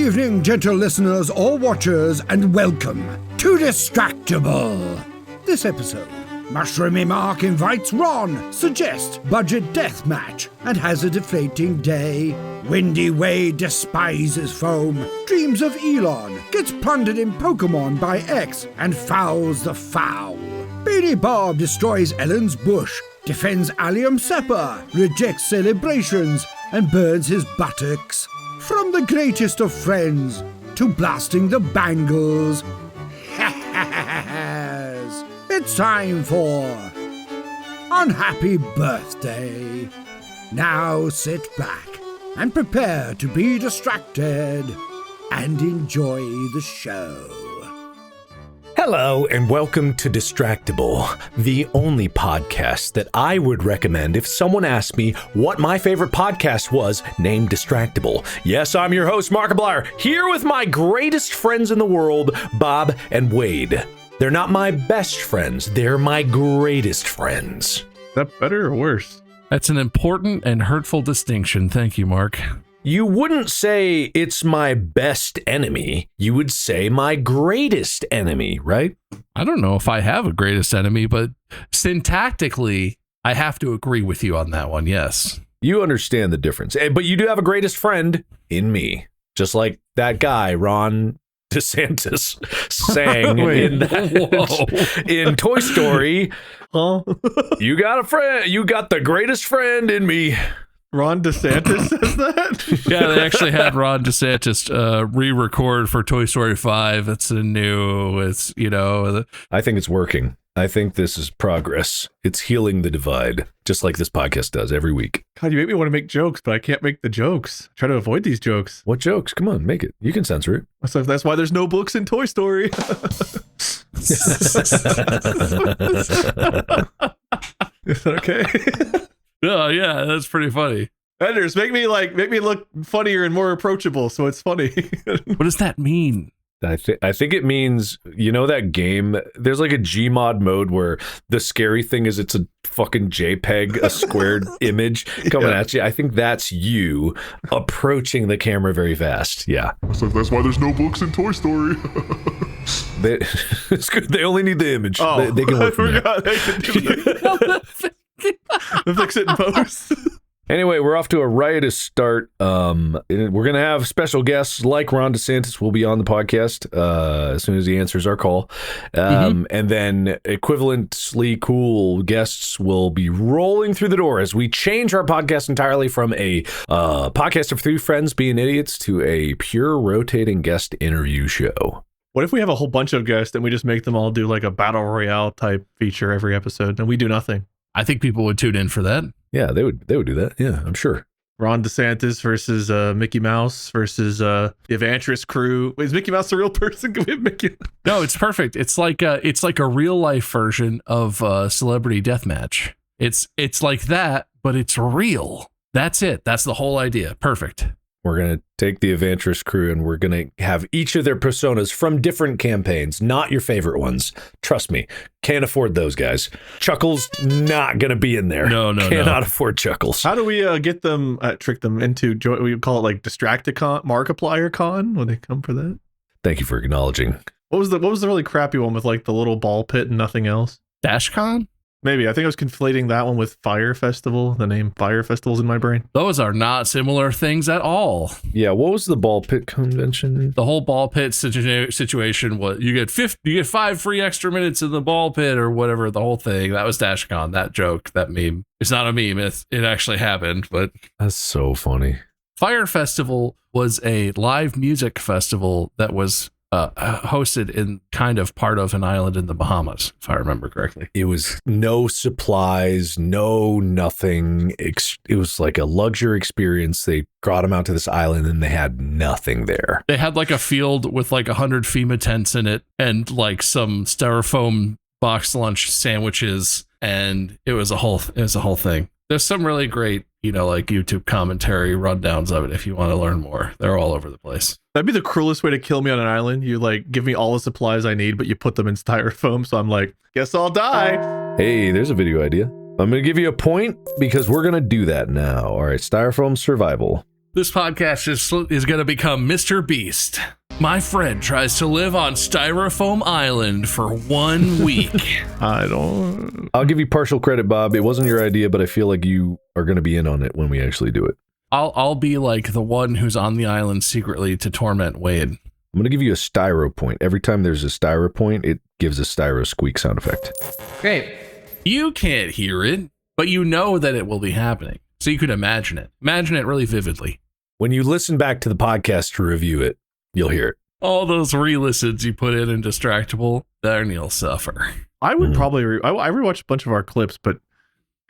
evening, gentle listeners or watchers, and welcome to Distractible. This episode, Mushroomy Mark invites Ron, suggests budget deathmatch, and has a deflating day. Windy Wade despises foam, dreams of Elon, gets plundered in Pokemon by X, and fouls the foul. Beanie Bob destroys Ellen's bush, defends Allium Seppa, rejects celebrations, and burns his buttocks. From the greatest of friends to blasting the bangles. It's time for Unhappy Birthday. Now sit back and prepare to be distracted and enjoy the show. Hello and welcome to Distractible, the only podcast that I would recommend if someone asked me what my favorite podcast was named Distractible. Yes, I'm your host, Markiplier, here with my greatest friends in the world, Bob and Wade. They're not my best friends, they're my greatest friends. Is that better or worse? That's an important and hurtful distinction. Thank you, Mark. You wouldn't say it's my best enemy. You would say my greatest enemy, right? I don't know if I have a greatest enemy, but syntactically, I have to agree with you on that one, yes. You understand the difference. But you do have a greatest friend in me. Just like that guy, Ron DeSantis, sang in Toy Story. Huh? You got a friend. You got the greatest friend in me. Ron DeSantis says that? Yeah, they actually had Ron DeSantis re-record for Toy Story 5. It's I think it's working. I think this is progress. It's healing the divide, just like this podcast does every week. God, you make me want to make jokes, but I can't make the jokes. I try to avoid these jokes. What jokes? Come on, make it. You can censor it. So that's why there's no books in Toy Story. Is that okay? Oh, yeah, that's pretty funny. Editors, make me look funnier and more approachable, so it's funny. What does that mean? I think it means, you know that game, there's like a Gmod mode where the scary thing is it's a fucking JPEG, a squared image coming at you. I think that's you approaching the camera very fast. Yeah. So that's why there's no books in Toy Story. It's good. They only need the image. Oh, they can work from there. I can do that. Fix it in post. Anyway, we're off to a riotous start. We're going to have special guests like Ron DeSantis will be on the podcast as soon as he answers our call. And then equivalently cool guests will be rolling through the door as we change our podcast entirely from a podcast of three friends being idiots to a pure rotating guest interview show. What if we have a whole bunch of guests and we just make them all do like a battle royale type feature every episode and we do nothing? I think people would tune in for that. Yeah, they would do that. Yeah, I'm sure. Ron DeSantis versus Mickey Mouse versus the Evantress crew. Wait, is Mickey Mouse a real person? Can we have Mickey? No, it's perfect. It's like a real life version of Celebrity Deathmatch. It's like that, but it's real. That's it. That's the whole idea. Perfect. We're going to take the Evantress crew and we're going to have each of their personas from different campaigns, not your favorite ones. Trust me, can't afford those guys. Chuckles, not going to be in there. No. Cannot afford Chuckles. How do we get them, trick them into, we call it like Distracticon, Markiplier Con when they come for that? Thank you for acknowledging. What was the really crappy one with like the little ball pit and nothing else? DashCon? Maybe. I think I was conflating that one with Fire Festival. The name Fire Festival's in my brain. Those are not similar things at all. Yeah, what was the ball pit convention? The whole ball pit situation was you get 5 free extra minutes in the ball pit or whatever, the whole thing. That was DashCon, that joke, that meme. It's not a meme, it actually happened, but That's so funny. Fire Festival was a live music festival that was hosted in kind of part of an island in the Bahamas, if I remember correctly. It was no supplies, no nothing. It was like a luxury experience. They brought them out to this island and they had nothing there. They had like a field with like 100 FEMA tents in it and like some styrofoam box lunch sandwiches, and it was a whole thing. There's some really great, like YouTube commentary rundowns of it if you want to learn more. They're all over the place. That'd be the cruelest way to kill me on an island. You like give me all the supplies I need, but you put them in styrofoam. So I'm like, guess I'll die. Hey, there's a video idea. I'm going to give you a point because we're going to do that now. All right, styrofoam survival. This podcast is going to become Mr. Beast. My friend tries to live on Styrofoam Island for 1 week. I'll give you partial credit, Bob. It wasn't your idea, but I feel like you are going to be in on it when we actually do it. I'll be like the one who's on the island secretly to torment Wade. I'm going to give you a styro point. Every time there's a styro point, it gives a styro squeak sound effect. Great. You can't hear it, but you know that it will be happening. So you could imagine it. Imagine it really vividly. When you listen back to the podcast to review it, you'll hear it. All those re-listens you put in Distractible, then you'll suffer. I would probably I rewatched a bunch of our clips, but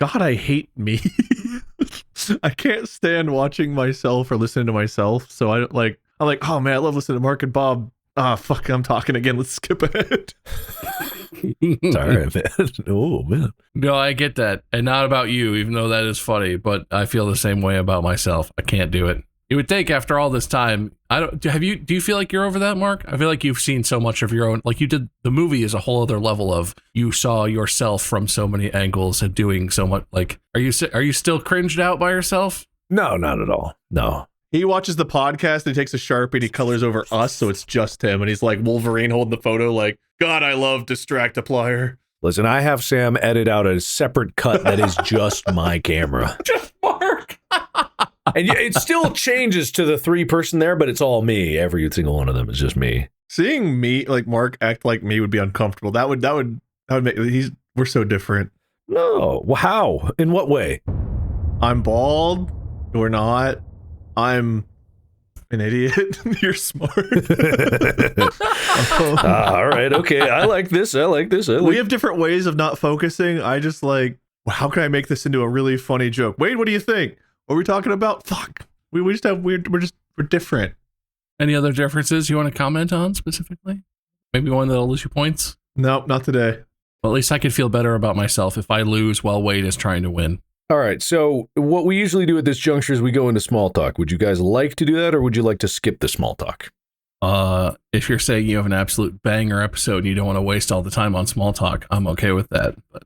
God, I hate me. I can't stand watching myself or listening to myself. So I'm like, oh man, I love listening to Mark and Bob. Ah, fuck, I'm talking again. Let's skip ahead. It's all right, man. Oh, man. No, I get that. And not about you, even though that is funny, but I feel the same way about myself. I can't do it. You would think after all this time, do you feel like you're over that, Mark? I feel like you've seen so much of your own, like you did, the movie is a whole other level of, you saw yourself from so many angles and doing so much, like, are you still cringed out by yourself? No, not at all. No. He watches the podcast and he takes a Sharpie and he colors over us, so it's just him. And he's like Wolverine holding the photo like, God, I love Distractiplier. Listen, I have Sam edit out a separate cut that is just my camera. Just Mark! And it still changes to the 3-person there, but it's all me. Every single one of them is just me. Seeing me, like Mark, act like me would be uncomfortable. That would make, we're so different. No. Well, how? In what way? I'm bald. You're not. I'm an idiot. You're smart. All right. Okay. I like this. We have different ways of not focusing. I just like, how can I make this into a really funny joke? Wade, what do you think? What are we talking about? Fuck. We just have we're different. Any other differences you want to comment on specifically? Maybe one that'll lose you points? Nope, not today. Well, at least I could feel better about myself if I lose while Wade is trying to win. All right. So what we usually do at this juncture is we go into small talk. Would you guys like to do that, or would you like to skip the small talk? If you're saying you have an absolute banger episode and you don't want to waste all the time on small talk, I'm okay with that. But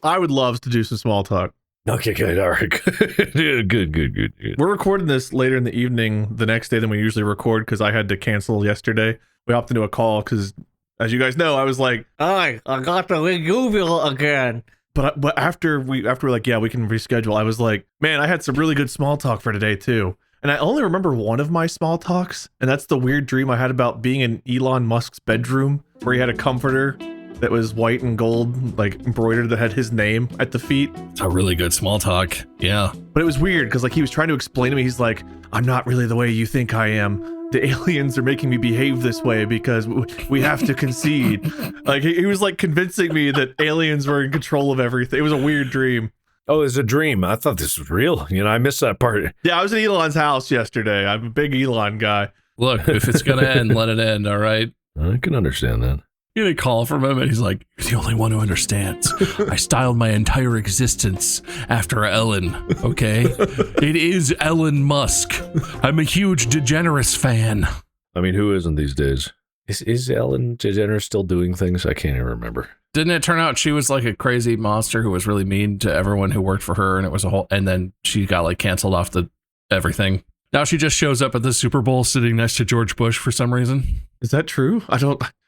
I would love to do some small talk. Okay, good. All right. Good. We're recording this later in the evening the next day than we usually record because I had to cancel yesterday. We hopped into a call because, as you guys know, I was like, I got the Google again. But after we're like, yeah, we can reschedule. I was like, man, I had some really good small talk for today too. And I only remember one of my small talks, and that's the weird dream I had about being in Elon Musk's bedroom where he had a comforter that was white and gold, like embroidered, that had his name at the feet. it's a really good small talk. Yeah. But it was weird because like he was trying to explain to me, he's like, I'm not really the way you think I am. The aliens are making me behave this way because we have to concede. Like he was like convincing me that aliens were in control of everything. It was a weird dream. Oh, it's a dream. I thought this was real. You know, I missed that part. Yeah, I was at Elon's house yesterday. I'm a big Elon guy. Look, if it's going to end, let it end. All right. I can understand that. You get a call from him and he's like, you're the only one who understands. I styled my entire existence after Ellen, okay? It is Elon Musk. I'm a huge DeGeneres fan. I mean, who isn't these days? Is Ellen DeGeneres still doing things? I can't even remember. Didn't it turn out she was like a crazy monster who was really mean to everyone who worked for her, and it was a whole, and then she got like canceled off the everything. Now she just shows up at the Super Bowl sitting next to George Bush for some reason. Is that true?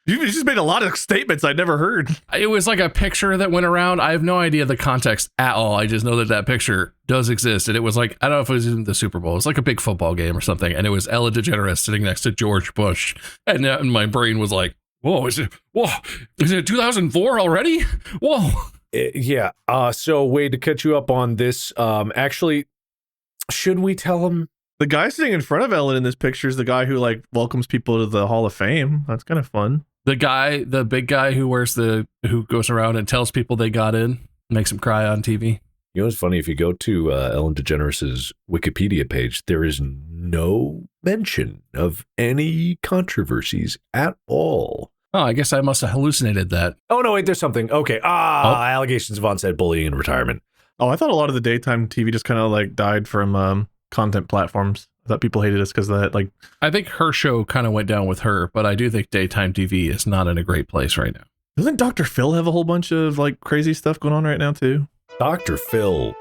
You just made a lot of statements I'd never heard. It was like a picture that went around. I have no idea the context at all. I just know that picture does exist. And it was like, I don't know if it was in the Super Bowl. It was like a big football game or something. And it was Ellen DeGeneres sitting next to George Bush. And my brain was like, is it 2004 already? Whoa. Yeah. So way to catch you up on this. Actually, should we tell him? The guy sitting in front of Ellen in this picture is the guy who like welcomes people to the Hall of Fame. That's kind of fun. The big guy who goes around and tells people they got in, makes them cry on TV. You know, it's funny. If you go to Ellen DeGeneres' Wikipedia page, there is no mention of any controversies at all. Oh, I guess I must have hallucinated that. Oh, no, wait, there's something. Okay. Allegations of on-set bullying and retirement. Oh, I thought a lot of the daytime TV just kind of like died from content platforms. I thought people hated us because of that. Like, I think her show kind of went down with her, but I do think daytime TV is not in a great place right now. Doesn't Dr. Phil have a whole bunch of like crazy stuff going on right now too? Dr. Phil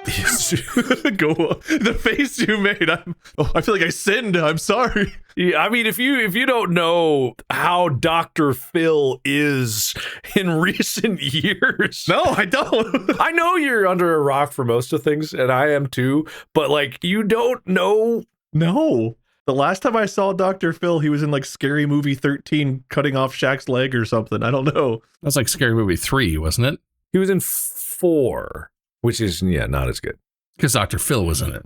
The face you made. I feel like I sinned. I'm sorry. Yeah, I mean, if you don't know how Dr. Phil is in recent years. No, I don't. I know you're under a rock for most of things, and I am too, but like you don't know. No. The last time I saw Dr. Phil, he was in like Scary Movie 13 cutting off Shaq's leg or something. I don't know. That's like Scary Movie 3, wasn't it? He was in 4, which is, not as good. Because Dr. Phil was in it.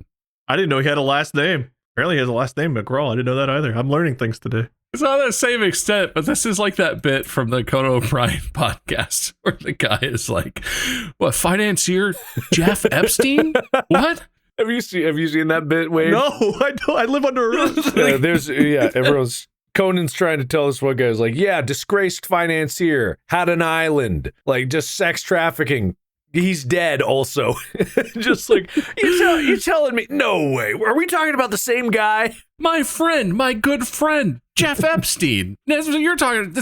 I didn't know he had a last name. Apparently he has a last name, McGraw. I didn't know that either. I'm learning things today. It's not the same extent, but this is like that bit from the Conan O'Brien podcast where the guy is like, what, financier Jeff Epstein? What? Have you seen that bit, Wade? No, I don't. I live under a roof. Everyone's Conan's trying to tell us what guy's like, disgraced financier, had an island, like just sex trafficking. He's dead also. Just like, you're telling me, no way. Are we talking about the same guy? My friend, my good friend, Jeff Epstein. You're talking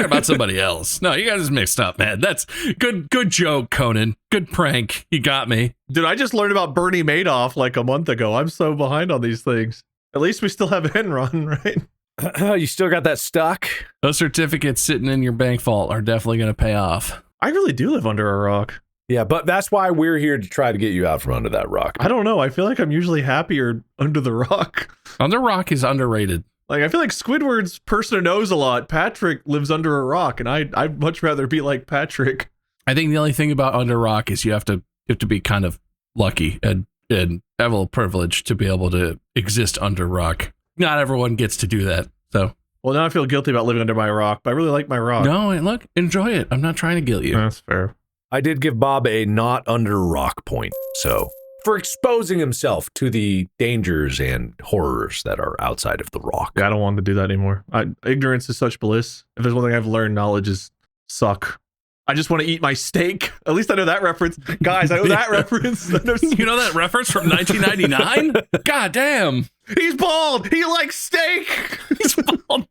about somebody else. No, you guys is mixed up, man. That's good joke, Conan. Good prank. You got me. Dude, I just learned about Bernie Madoff like a month ago. I'm so behind on these things. At least we still have Enron, right? You still got that stock? Those certificates sitting in your bank vault are definitely going to pay off. I really do live under a rock. Yeah, but that's why we're here to try to get you out from under that rock. I don't know. I feel like I'm usually happier under the rock. Under rock is underrated. Like, I feel like Squidward's person who knows a lot. Patrick lives under a rock, and I'd much rather be like Patrick. I think the only thing about under rock is you have to be kind of lucky and have a little privilege to be able to exist under rock. Not everyone gets to do that, so. Well, now I feel guilty about living under my rock, but I really like my rock. No, look, enjoy it. I'm not trying to guilt you. That's fair. I did give Bob a not under rock point, so for exposing himself to the dangers and horrors that are outside of the rock. Yeah, I don't want to do that anymore. Ignorance is such bliss. If there's one thing I've learned, knowledge is suck. I just want to eat my steak. At least I know that reference. Guys, I know that reference. You know that reference from 1999? God damn. He's bald. He likes steak. He's bald.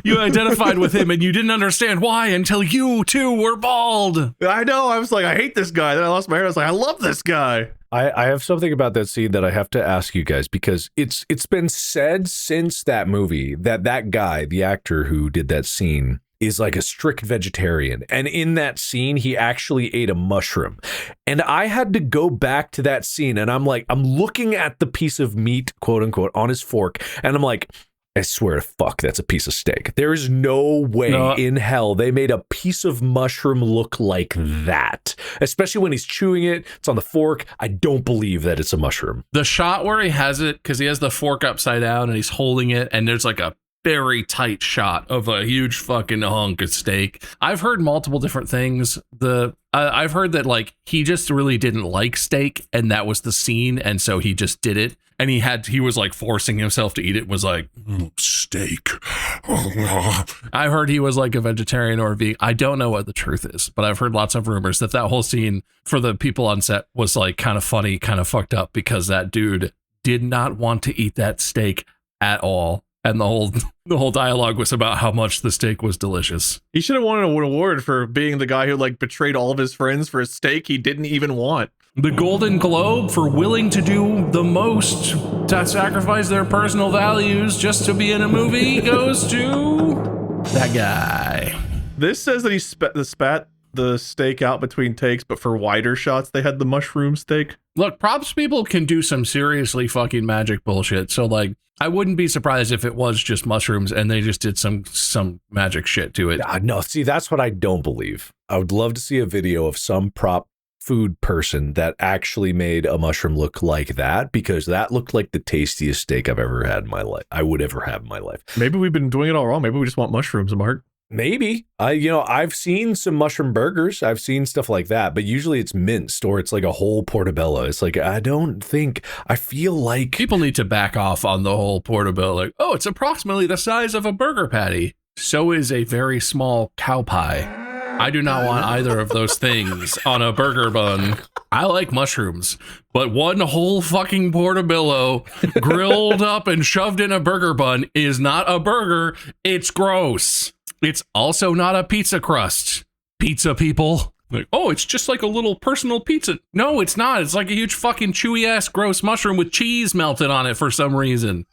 You identified with him and you didn't understand why until you too were bald. I know. I was like, I hate this guy. Then I lost my hair. I was like, I love this guy. I have something about that scene that I have to ask you guys, because it's been said since that movie that guy, the actor who did that scene, is like a strict vegetarian. And in that scene, he actually ate a mushroom. And I had to go back to that scene, and I'm looking at the piece of meat, quote unquote, on his fork, and I'm like, I swear to fuck, that's a piece of steak. There is no way in hell they made a piece of mushroom look like that. Especially when he's chewing it, it's on the fork. I don't believe that it's a mushroom. The shot where he has it, because he has the fork upside down and he's holding it, and there's like a very tight shot of a huge fucking hunk of steak. I've heard multiple different things. I've heard that like he just really didn't like steak, and that was the scene, and so he just did it. And he was like forcing himself to eat it. Was like steak. I heard he was like a vegetarian or a vegan. I don't know what the truth is, but I've heard lots of rumors that whole scene for the people on set was like kind of funny, kind of fucked up, because that dude did not want to eat that steak at all. And the whole dialogue was about how much the steak was delicious. He should have won an award for being the guy who like betrayed all of his friends for a steak he didn't even want. The Golden Globe for willing to do the most to sacrifice their personal values just to be in a movie goes to that guy. This says that he spat the steak out between takes, but for wider shots, they had the mushroom steak. Look, props people can do some seriously fucking magic bullshit. So like, I wouldn't be surprised if it was just mushrooms and they just did some magic shit to it. No, see, that's what I don't believe. I would love to see a video of some prop food person that actually made a mushroom look like that, because that looked like the tastiest steak I've ever had in my life. I would ever have in my life. Maybe we've been doing it all wrong. Maybe we just want mushrooms, Mark. Maybe. I've seen some mushroom burgers. I've seen stuff like that, but usually it's minced or it's like a whole portobello. It's like, I feel like people need to back off on the whole portobello. Like, oh, it's approximately the size of a burger patty. So is a very small cow pie. I do not want either of those things on a burger bun. I like mushrooms, but one whole fucking portobello grilled up and shoved in a burger bun is not a burger. It's gross. It's also not a pizza crust. Pizza people. Like, oh, it's just like a little personal pizza. No, it's not. It's like a huge fucking chewy ass gross mushroom with cheese melted on it for some reason.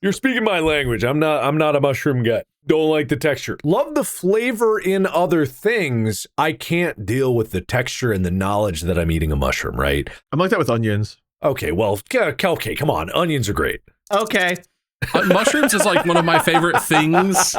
You're speaking my language. I'm not a mushroom guy. Don't like the texture. Love the flavor in other things. I can't deal with the texture and the knowledge that I'm eating a mushroom, right? I'm like that with onions. Okay, well, okay, come on. Onions are great. Okay. Mushrooms is like one of my favorite things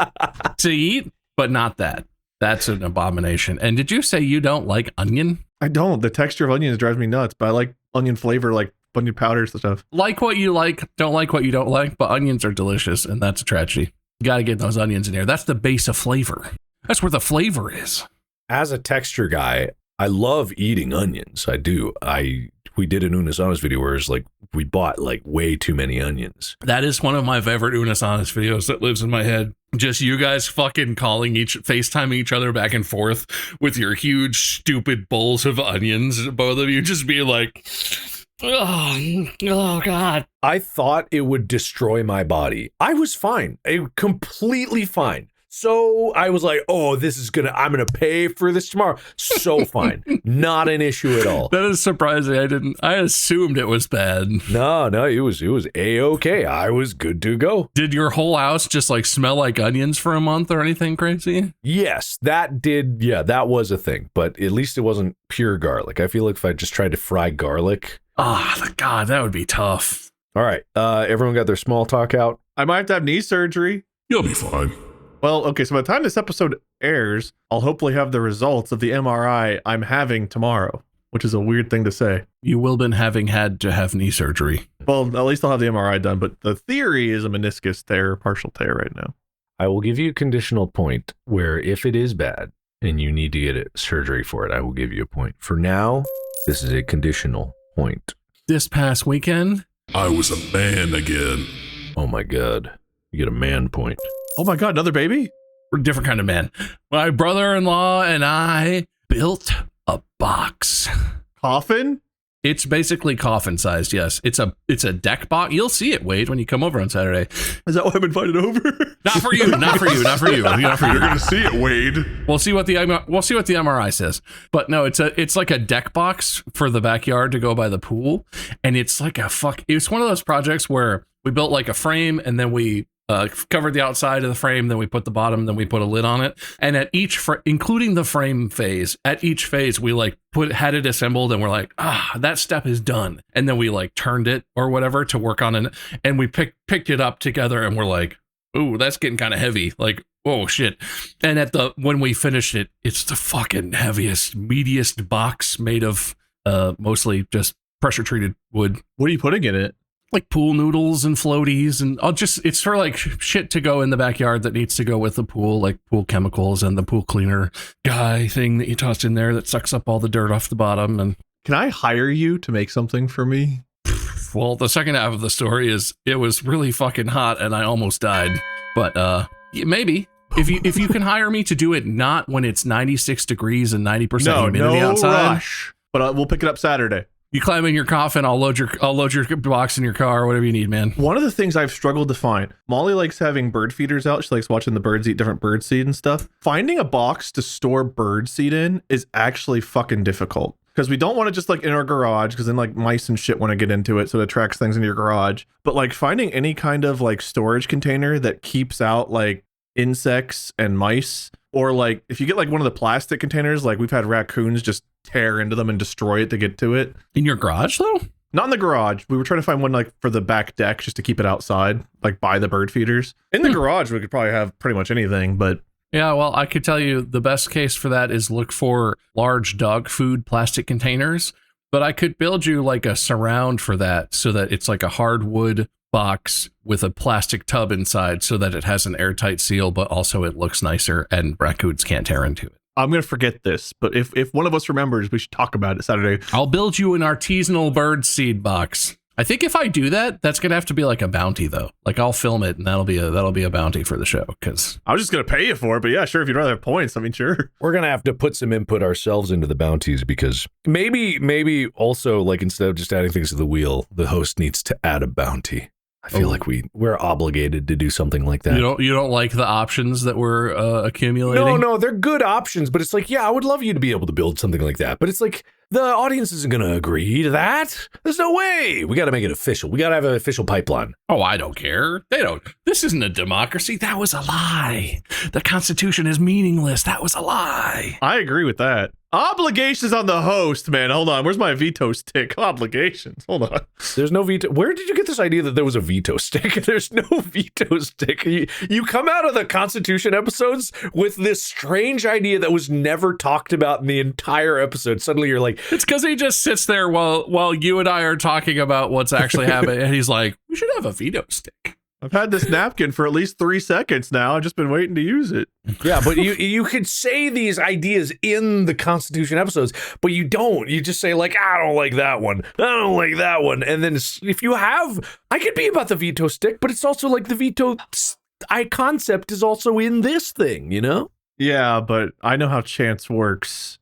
to eat, but not that. That's an abomination. And did you say you don't like onion? I don't. The texture of onions drives me nuts, but I like onion flavor, like onion powders and stuff. Like what you like, don't like what you don't like, but onions are delicious, and that's a tragedy. You got to get those onions in here. That's the base of flavor. That's where the flavor is. As a texture guy, I love eating onions. I do. We did an Unas Honest video where it's like we bought like way too many onions. That is one of my favorite Unas Honest videos that lives in my head. Just you guys fucking FaceTiming each other back and forth with your huge, stupid bowls of onions. Both of you just being like, oh God. I thought it would destroy my body. I was fine. Completely fine. So I was like, oh, I'm going to pay for this tomorrow. So fine. Not an issue at all. That is surprising. I assumed it was bad. No, it was A-okay. I was good to go. Did your whole house just like smell like onions for a month or anything crazy? Yes, that did. Yeah, that was a thing. But at least it wasn't pure garlic. I feel like if I just tried to fry garlic. God, that would be tough. All right. Everyone got their small talk out? I might have to have knee surgery. You'll be fine. Well, okay, so by the time this episode airs, I'll hopefully have the results of the MRI I'm having tomorrow, which is a weird thing to say. You will been having had to have knee surgery. Well, at least I'll have the MRI done, but the theory is a meniscus tear, partial tear right now. I will give you a conditional point where if it is bad and you need to get surgery for it, I will give you a point. For now, this is a conditional point. This past weekend, I was a man again. Oh my God. You get a man point. Oh my God, another baby? we're a different kind of man. My brother-in-law and I built a box. Coffin? It's basically coffin sized, yes. It's a deck box. You'll see it, Wade, when you come over on Saturday. Is that why I'm invited over? Not for you, not for you, not for you, not for you. You're gonna see it, Wade. We'll see what the MRI says. But no, it's like a deck box for the backyard to go by the pool, and it's like it's one of those projects where we built like a frame and then we covered the outside of the frame, then we put the bottom, then we put a lid on it. And at each, including the frame phase, at each phase, we like had it assembled and we're like, that step is done. And then we like turned it or whatever to work on it. And we picked it up together and we're like, ooh, that's getting kind of heavy. Like, oh shit. And when we finished it, it's the fucking heaviest, meatiest box made of mostly just pressure treated wood. What are you putting in it? Like pool noodles and floaties, and it's for like shit to go in the backyard that needs to go with the pool, like pool chemicals and the pool cleaner guy thing that you tossed in there that sucks up all the dirt off the bottom. And can I hire you to make something for me? Well, the second half of the story is it was really fucking hot and I almost died. But maybe if you can hire me to do it not when it's 96 degrees and 90% humidity outside. Rush. But we'll pick it up Saturday. You climb in your coffin, I'll load your box in your car, whatever you need, man. One of the things I've struggled to find, Molly likes having bird feeders out. She likes watching the birds eat different bird seed and stuff. Finding a box to store bird seed in is actually fucking difficult because we don't want to just like in our garage because then like mice and shit want to get into it. So it attracts things into your garage. But like finding any kind of like storage container that keeps out like insects and mice, or like if you get like one of the plastic containers, like we've had raccoons just tear into them and destroy it to get to it. In your garage though? Not in the garage. We were trying to find one like for the back deck just to keep it outside, like by the bird feeders. In the garage, we could probably have pretty much anything, but yeah, well, I could tell you the best case for that is look for large dog food plastic containers, but I could build you like a surround for that so that it's like a hardwood box with a plastic tub inside so that it has an airtight seal, but also it looks nicer and raccoons can't tear into it. I'm going to forget this, but if one of us remembers, we should talk about it Saturday. I'll build you an artisanal bird seed box. I think if I do that, that's going to have to be like a bounty though. Like I'll film it and that'll be a bounty for the show. Cause I was just going to pay you for it, but yeah, sure. If you'd rather have points, I mean, sure. We're going to have to put some input ourselves into the bounties because maybe also like instead of just adding things to the wheel, the host needs to add a bounty. I feel like we're obligated to do something like that. You don't like the options that we're accumulating? No, they're good options, but it's like, yeah, I would love you to be able to build something like that. But it's like, the audience isn't going to agree to that. There's no way. We got to make it official. We got to have an official pipeline. Oh, I don't care. They don't. This isn't a democracy. That was a lie. The Constitution is meaningless. That was a lie. I agree with that. Obligations on the host, man. Hold on. Where's my veto stick? Obligations. Hold on. There's no veto. Where did you get this idea that there was a veto stick? There's no veto stick. You come out of the Constitution episodes with this strange idea that was never talked about in the entire episode. Suddenly you're like, It's because he just sits there while you and I are talking about what's actually happening, and he's like, we should have a veto stick. I've had this napkin for at least 3 seconds now. I've just been waiting to use it. yeah, but you could say these ideas in the Constitution episodes, but you don't. You just say like, I don't like that one. I don't like that one. And then if you have, I could be about the veto stick, but it's also like the veto concept is also in this thing, you know? Yeah, but I know how chance works.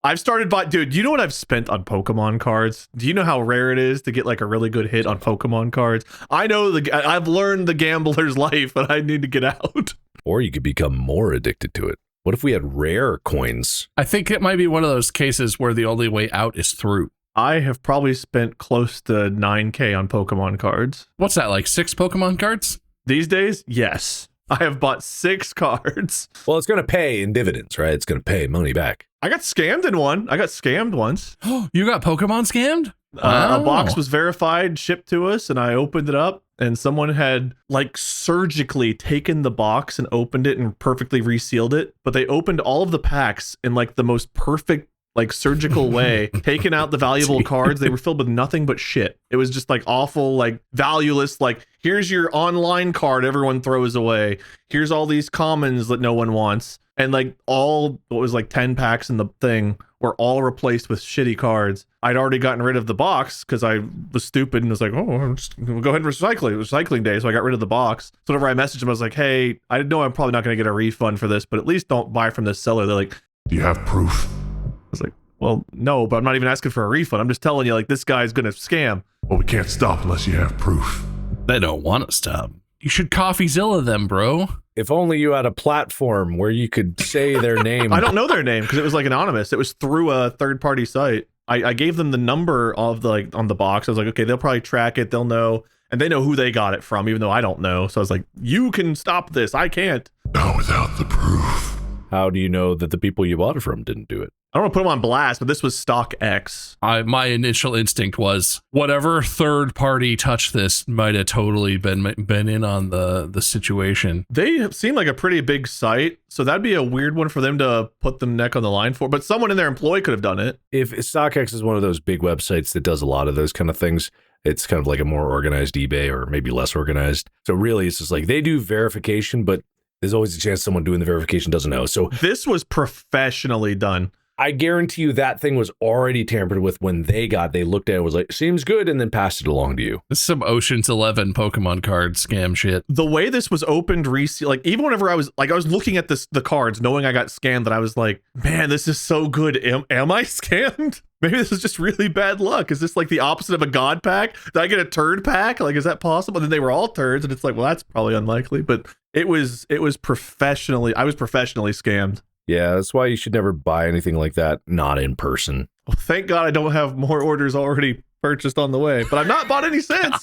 I've started dude, you know what I've spent on Pokemon cards? Do you know how rare it is to get like a really good hit on Pokemon cards? I know I've learned the gambler's life, but I need to get out. Or you could become more addicted to it. What if we had rare coins? I think it might be one of those cases where the only way out is through. I have probably spent close to 9K on Pokemon cards. What's that, like 6 Pokemon cards? These days, yes. I have bought 6 cards. Well, it's going to pay in dividends, right? It's going to pay money back. I got scammed in one. I got scammed once. You got Pokemon scammed? A box was verified, shipped to us, and I opened it up, and someone had like surgically taken the box and opened it and perfectly resealed it. But they opened all of the packs in like the most perfect, like surgical way, taking out the valuable cards. They were filled with nothing but shit. It was just like awful, like valueless, like here's your online card everyone throws away. Here's all these commons that no one wants. And like what was like 10 packs in the thing were all replaced with shitty cards. I'd already gotten rid of the box because I was stupid and was like, we'll go ahead and recycle it. It was recycling day. So I got rid of the box. So whenever I messaged them, I was like, hey, I know I'm probably not going to get a refund for this, but at least don't buy from this seller. They're like, Do you have proof? I was like, well, no, but I'm not even asking for a refund. I'm just telling you, like, this guy's going to scam. Well, we can't stop unless you have proof. They don't want to stop. You should CoffeeZilla them, bro. If only you had a platform where you could say their name. I don't know their name because it was like anonymous. It was through a third-party site. I gave them the number of the like on the box. I was like, okay, they'll probably track it. They'll know, and they know who they got it from, even though I don't know. So I was like, you can stop this. I can't. Not without the proof. How do you know that the people you bought it from didn't do it? I don't want to put them on blast, but this was stock X. My initial instinct was whatever third party touched this might have totally been in on the situation. They seem like a pretty big site, so that'd be a weird one for them to put them neck on the line for. But someone in their employ could have done it. If StockX is one of those big websites that does a lot of those kind of things, it's kind of like a more organized eBay or maybe less organized. So really, it's just like they do verification, but there's always a chance someone doing the verification doesn't know. So this was professionally done. I guarantee you that thing was already tampered with when they looked at it, was like, seems good, and then passed it along to you. This is some Ocean's 11 Pokemon card scam shit. The way this was opened, like even whenever I was looking at the cards, knowing I got scammed, that I was like, man, this is so good. Am I scammed? Maybe this is just really bad luck. Is this like the opposite of a god pack? Did I get a turd pack? Like, is that possible? And then they were all turds, and it's like, well, that's probably unlikely. But I was professionally scammed. Yeah, that's why you should never buy anything like that, not in person. Well, thank God I don't have more orders already purchased on the way, but I've not bought any since.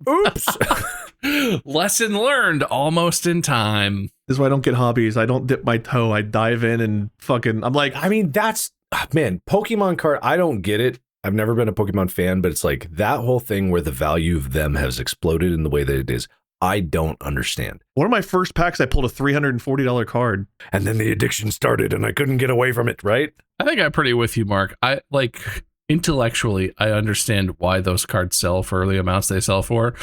Oops. Lesson learned almost in time. This is why I don't get hobbies. I don't dip my toe. I dive in and I'm like, I mean, Pokemon card, I don't get it. I've never been a Pokemon fan, but it's like that whole thing where the value of them has exploded in the way that it is. I don't understand. One of my first packs, I pulled a $340 card. And then the addiction started and I couldn't get away from it, right? I think I'm pretty with you, Mark. I intellectually, I understand why those cards sell for the amounts they sell for.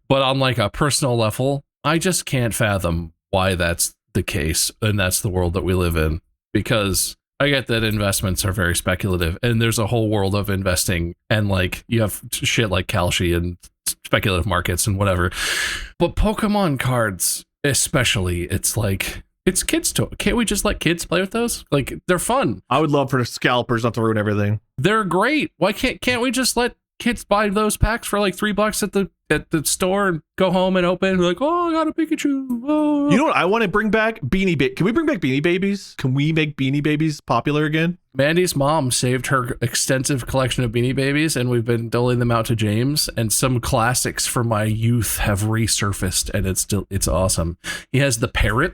But on like a personal level, I just can't fathom why that's the case. And that's the world that we live in. Because I get that investments are very speculative and there's a whole world of investing. And like you have shit like Kalshi and speculative markets and whatever, but Pokemon cards especially, it's like it's kids to can't we just let kids play with those? Like they're fun. I would love for the scalpers not to ruin everything. They're great. Why can't we just let kids buy those packs for like $3 at the at the store and go home and open and be like, oh, I got a Pikachu. Oh. You know what I want to bring back? Can we bring back Beanie Babies? Can we make Beanie Babies popular again? Mandy's mom saved her extensive collection of Beanie Babies, and we've been doling them out to James, and some classics from my youth have resurfaced, and it's awesome. He has the parrot,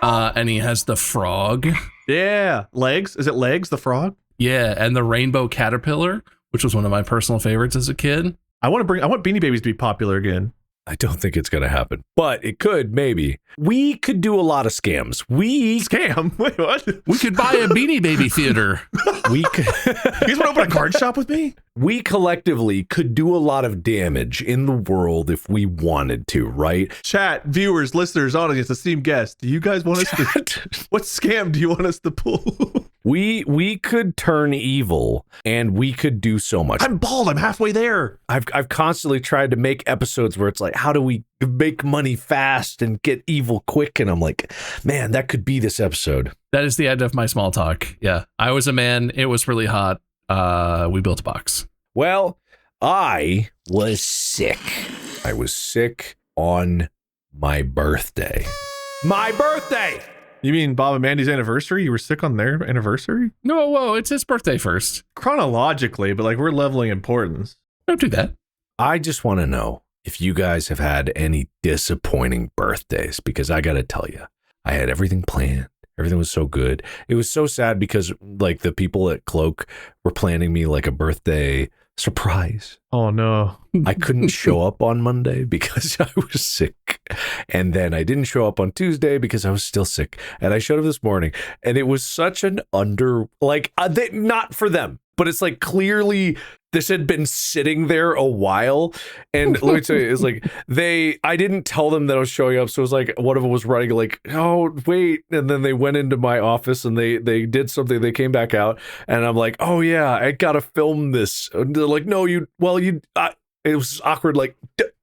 and he has the frog. Yeah. Legs? Is it Legs, the frog? Yeah, and the rainbow caterpillar, which was one of my personal favorites as a kid. I want Beanie Babies to be popular again. I don't think it's going to happen, but it could, maybe. We could do a lot of scams. Scam? Wait, what? We could buy a Beanie Baby theater. We could. You guys want to open a card shop with me? We collectively could do a lot of damage in the world if we wanted to, right? Chat, viewers, listeners, audience, esteemed guests, do you guys want us to... What scam do you want us to pull? We could turn evil, and we could do so much. I'm bald. I'm halfway there. I've constantly tried to make episodes where it's like, how do we make money fast and get evil quick? And I'm like, man, that could be this episode. That is the end of my small talk. Yeah, I was a man. It was really hot. We built a box. Well, I was sick. I was sick on my birthday. My birthday! You mean Bob and Mandy's anniversary? You were sick on their anniversary? No, whoa, it's his birthday first. Chronologically, but like we're leveling importance. Don't do that. I just want to know if you guys have had any disappointing birthdays, because I got to tell you, I had everything planned. Everything was so good. It was so sad because like the people at Cloak were planning me like a birthday surprise. Oh no. I couldn't show up on Monday because I was sick. And then I didn't show up on Tuesday because I was still sick. And I showed up this morning and it was such an not for them, but it's like clearly this had been sitting there a while. And let me tell you, it's like I didn't tell them that I was showing up. So it was like one of them was running like, oh, wait. And then they went into my office and they did something. They came back out and I'm like, oh yeah, I got to film this. And they're like, no, it was awkward. Like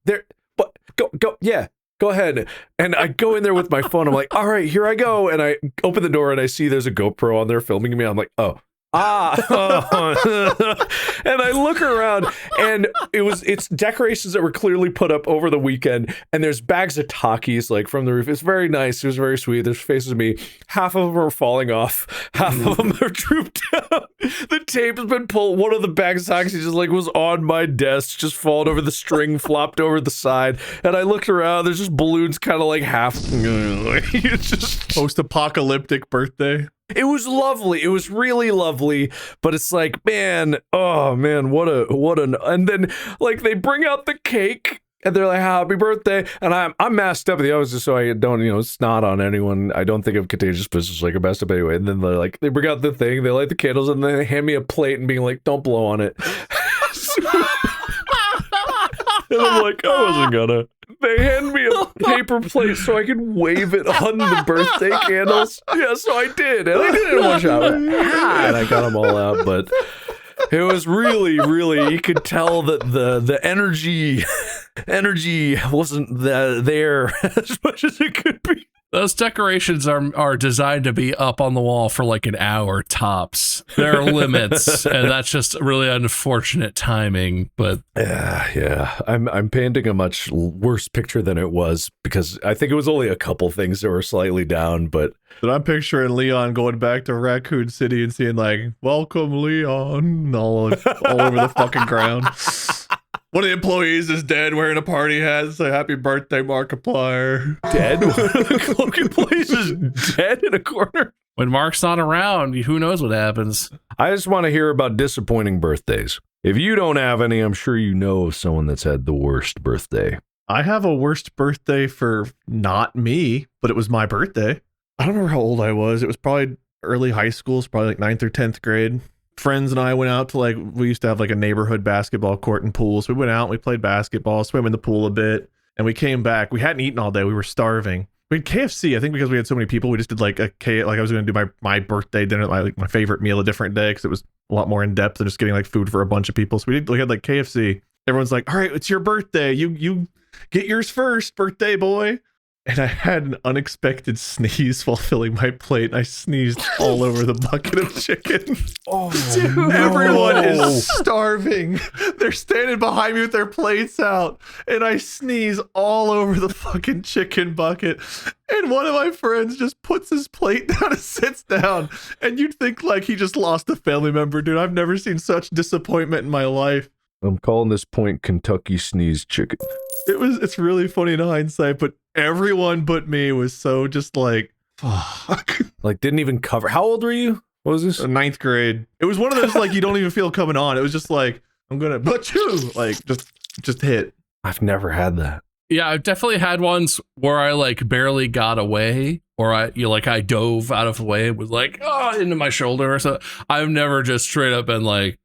there, but go. Yeah. Go ahead. And I go in there with my phone. I'm like, all right, here I go. And I open the door and I see there's a GoPro on there filming me. I'm like, oh. And I look around and it's decorations that were clearly put up over the weekend, and there's bags of Takis like from the roof. It's very nice. It was very sweet. There's faces of me. Half of them are falling off. Half of them are drooped down. The tape has been pulled. One of the bags of Takis just like was on my desk, just fallen over the string, flopped over the side. And I looked around. There's just balloons kind of like half. It's just post-apocalyptic birthday. It was lovely. It was really lovely, but it's like, man, oh man, and then like they bring out the cake and they're like, happy birthday. And I'm masked up at the office just so I don't, snot on anyone. I don't think of contagious, but it's just like a messed up anyway. And then they bring out the thing, they light the candles, and then they hand me a plate and being like, don't blow on it. And I'm like, I wasn't gonna. They hand me a paper plate so I can wave it on the birthday candles. Yeah, so I did. And I did it in one shot. And I got them all out, but it was really, really, you could tell that the energy wasn't there as much as it could be. Those decorations are designed to be up on the wall for like an hour tops. There are limits, and that's just really unfortunate timing. But yeah, I'm painting a much worse picture than it was because I think it was only a couple things that were slightly down. But I'm picturing Leon going back to Raccoon City and seeing like, "Welcome, Leon," all over the fucking ground. One of the employees is dead wearing a party hat. Say happy birthday, Markiplier. Dead? One of the Cloak employees is dead in a corner. When Mark's not around, who knows what happens? I just want to hear about disappointing birthdays. If you don't have any, I'm sure you know of someone that's had the worst birthday. I have a worst birthday for not me, but it was my birthday. I don't remember how old I was. It was probably early high school. It's probably like 9th or 10th grade. Friends and I went out to we used to have like a neighborhood basketball court and pool. So we went out and we played basketball, swam in the pool a bit, and we came back. We hadn't eaten all day. We were starving. We had KFC. I think because we had so many people, we just did like I was going to do my birthday dinner, like my favorite meal a different day because it was a lot more in depth than just getting like food for a bunch of people. So we had like KFC. Everyone's like, all right, it's your birthday. You get yours first, birthday boy. and I had an unexpected sneeze while filling my plate. I sneezed all over the bucket of chicken. Oh, Everyone is starving. They're standing behind me with their plates out, and I sneeze all over the fucking chicken bucket. And one of my friends just puts his plate down and sits down. And you'd think like he just lost a family member, dude. I've never seen such disappointment in my life. I'm calling this point Kentucky sneeze chicken. It's really funny in hindsight, but everyone but me was so just like, fuck. Like, didn't even cover. How old were you? What was this? Ninth grade. It was one of those like you don't even feel coming on. It was just like, I'm gonna but you like just hit. I've never had that. Yeah, I've definitely had ones where I like barely got away, or I dove out of the way and was like, into my shoulder or so. I've never just straight up been like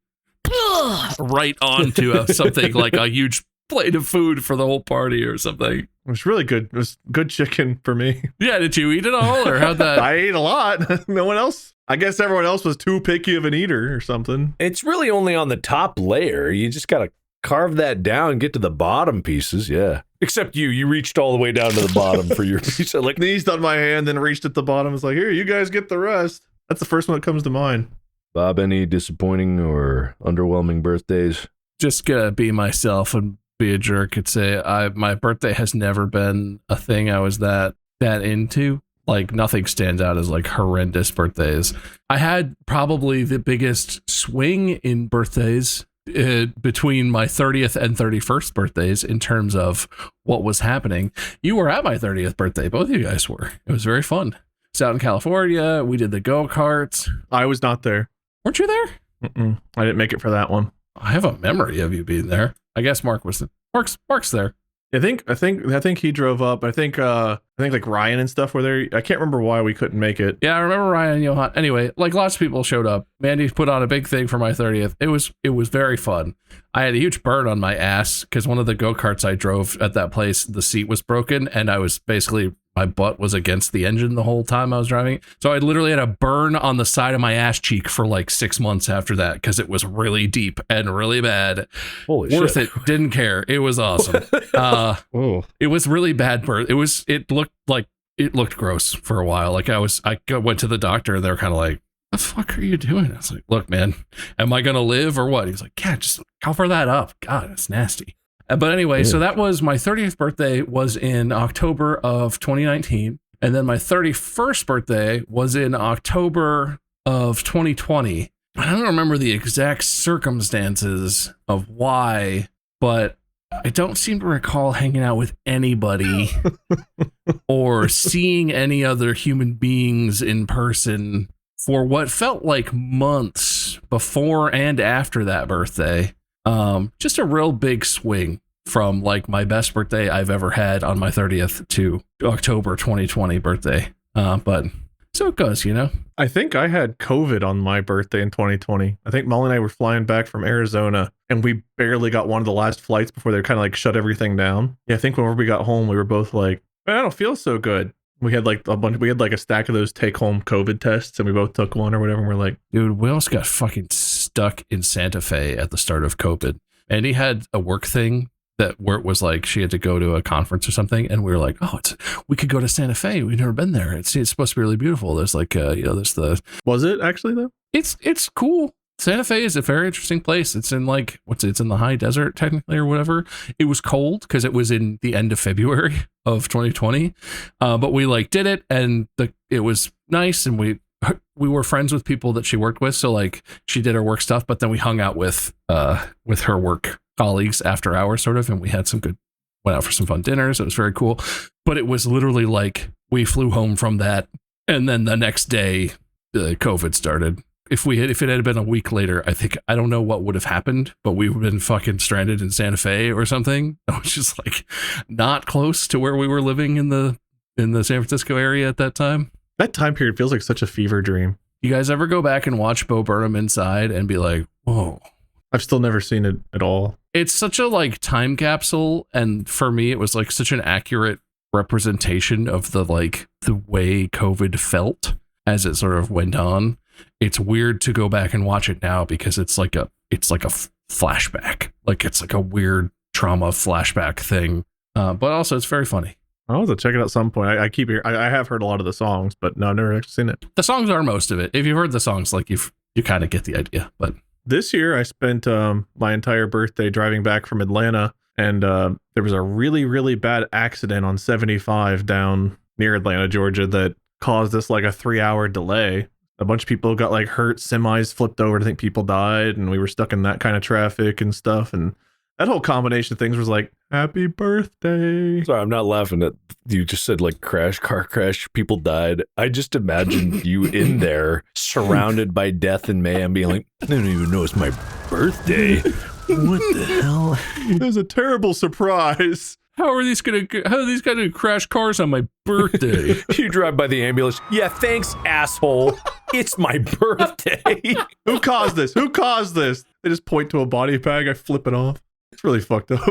right onto something like a huge plate of food for the whole party or something. It was really good. It was good chicken for me. Yeah, did you eat it all or how'd that? I ate a lot. No one else. I guess everyone else was too picky of an eater or something. It's really only on the top layer. You just gotta carve that down and get to the bottom pieces. Yeah. Except you reached all the way down to the bottom for your piece. Like, Sneezed on my hand, then reached at the bottom. It's like, here, you guys get the rest. That's the first one that comes to mind. Bob, any disappointing or underwhelming birthdays? Just gonna be myself and be a jerk and say my birthday has never been a thing I was that into. Like, nothing stands out as like horrendous birthdays. I had probably the biggest swing in birthdays between my 30th and 31st birthdays in terms of what was happening. You were at my 30th birthday. Both of you guys were. It was very fun. It's out in California. We did the go-karts. I was not there. Weren't you there? Mm-mm. I didn't make it for that one. I have a memory of you being there. I guess Mark was Mark's there. I think he drove up. I think like Ryan and stuff were there. I can't remember why we couldn't make it. Yeah, I remember Ryan and Johan. Anyway, like lots of people showed up. Mandy put on a big thing for my 30th. It was very fun. I had a huge burn on my ass because one of the go-karts I drove at that place, the seat was broken, and I was basically, my butt was against the engine the whole time I was driving. So I literally had a burn on the side of my ass cheek for like 6 months after that because it was really deep and really bad. Holy Worth shit. it. Didn't care. It was awesome. It was really bad burn. It looked gross for a while. Like I went to the doctor and they were kind of like, "The fuck are you doing?" I was like, "Look, man, am I gonna live or what?" He's like, "Yeah, just cover that up. God, it's nasty." But anyway, so that was my 30th birthday was in October of 2019. And then my 31st birthday was in October of 2020. I don't remember the exact circumstances of why, but I don't seem to recall hanging out with anybody or seeing any other human beings in person for what felt like months before and after that birthday. Just a real big swing from like my best birthday I've ever had on my 30th to October 2020 birthday. But so it goes, you know. I think I had COVID on my birthday in 2020. I think Molly and I were flying back from Arizona and we barely got one of the last flights before they kind of like shut everything down. Yeah, I think whenever we got home, we were both like, "Man, I don't feel so good." We had like a stack of those take home COVID tests and we both took one or whatever. And we're like, dude, we almost got fucking stuck in Santa Fe at the start of COVID. And he had a work thing where it was like she had to go to a conference or something. And we were like, we could go to Santa Fe. We've never been there. It's supposed to be really beautiful. There's like, was it actually though? It's cool. Santa Fe is a very interesting place. It's in like, it's in the high desert technically or whatever. It was cold because it was in the end of February of 2020. But we like did it and it was nice. And we were friends with people that she worked with. So like she did her work stuff, but then we hung out with her work colleagues after hours sort of. And we had went out for some fun dinners. It was very cool. But it was literally like we flew home from that. And then the next day, COVID started. If it had been a week later, I don't know what would have happened, but we would have been fucking stranded in Santa Fe or something, which is like not close to where we were living in the San Francisco area at that time. That time period feels like such a fever dream. You guys ever go back and watch Bo Burnham Inside and be like, whoa? I've still never seen it at all. It's such a like time capsule. And for me, it was like such an accurate representation of the way COVID felt as it sort of went on. It's weird to go back and watch it now because it's like a flashback. Like it's like a weird trauma flashback thing. But also it's very funny. I'll have to check it out at some point. I keep hearing, I have heard a lot of the songs, but no, I've never actually seen it. The songs are most of it. If you've heard the songs, like you kind of get the idea. But This year, I spent my entire birthday driving back from Atlanta, and there was a really, really bad accident on 75 down near Atlanta, Georgia, that caused us like a 3-hour delay. A bunch of people got like hurt, semis flipped over, I think people died, and we were stuck in that kind of traffic and stuff. And that whole combination of things was like, happy birthday. Sorry, I'm not laughing at you. Just said like car crash, people died. I just imagined you in there surrounded by death and mayhem being like, I don't even know it's my birthday. What the hell? It was a terrible surprise. how are these gonna crash cars on my birthday? You drive by the ambulance. Yeah, thanks, asshole. It's my birthday. Who caused this? Who caused this? They just point to a body bag. I flip it off. It's really fucked up.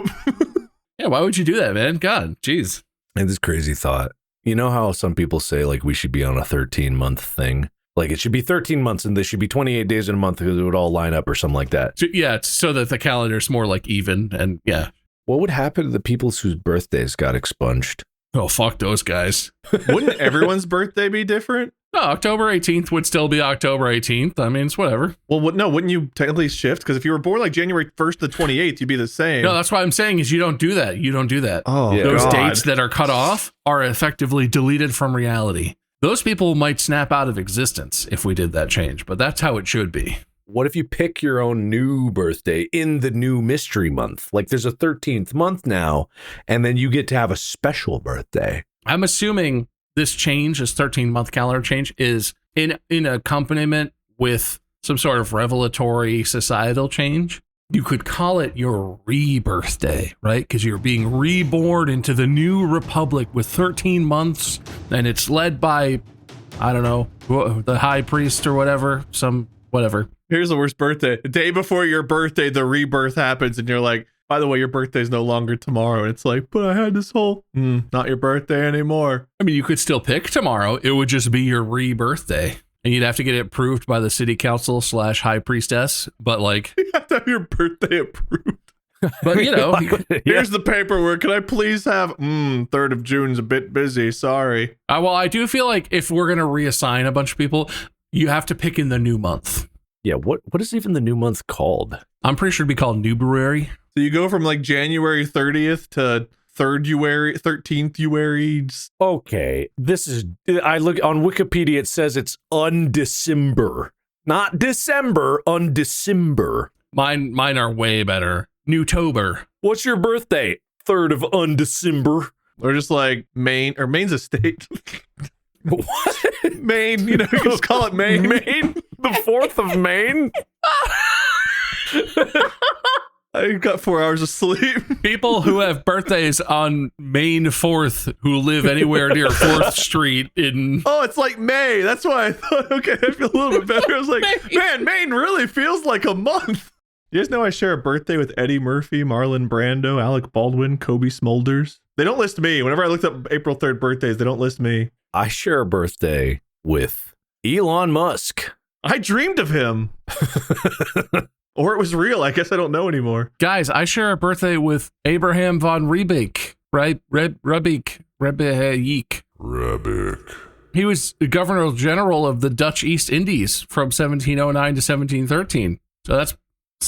Yeah, why would you do that, man? God, jeez. And this crazy thought. You know how some people say like we should be on a 13-month thing? Like it should be 13 months and there should be 28 days in a month because it would all line up or something like that. Yeah, so that the calendar's more like even, and yeah. What would happen to the people whose birthdays got expunged? Oh, fuck those guys. Wouldn't everyone's birthday be different? No, October 18th would still be October 18th. I mean, it's whatever. Well, no, wouldn't you technically shift? Because if you were born like January 1st to 28th, you'd be the same. No, that's what I'm saying is you don't do that. You don't do that. Oh, Yeah. Those God. dates that are cut off are effectively deleted from reality. Those people might snap out of existence if we did that change, but that's how it should be. What if you pick your own new birthday in the new mystery month? Like there's a 13th month now, and then you get to have a special birthday. I'm assuming this change, this 13-month calendar change, is in accompaniment with some sort of revelatory societal change. You could call it your rebirthday, right? Because you're being reborn into the new republic with 13 months, and it's led by, I don't know, the high priest or whatever, whatever. Here's the worst birthday. The day before your birthday, the rebirth happens, and you're like, by the way, your birthday's no longer tomorrow. And it's like, but I had this whole, not your birthday anymore. I mean, you could still pick tomorrow. It would just be your rebirthday. And you'd have to get it approved by the city council / high priestess. But like, You have to have your birthday approved. but you know, Here's the paperwork. Can I please have, 3rd of June's a bit busy. Sorry. well, I do feel like if we're going to reassign a bunch of people, you have to pick in the new month. Yeah, what is even the new month called? I'm pretty sure it'd be called Newberry. So you go from like January 30th to 13th. Okay, I look on Wikipedia, it says it's undecember. Not December, undecember. Mine are way better. Newtober. What's your birthday? 3rd of undecember. Or just like Maine, or Maine's a state. What? Maine, you can just call it Maine. Maine? The 4th of Maine? I got 4 hours of sleep. People who have birthdays on Main 4th who live anywhere near 4th Street in... Oh, it's like May. That's why I thought, okay, I feel a little bit better. I was like, man, Maine really feels like a month. You guys know I share a birthday with Eddie Murphy, Marlon Brando, Alec Baldwin, Kobe Smulders. They don't list me. Whenever I looked up April 3rd birthdays, they don't list me. I share a birthday with Elon Musk. I dreamed of him. Or it was real. I guess I don't know anymore. Guys, I share a birthday with Abraham von Riebeek, right? Riebeek. He was the Governor General of the Dutch East Indies from 1709 to 1713. So it's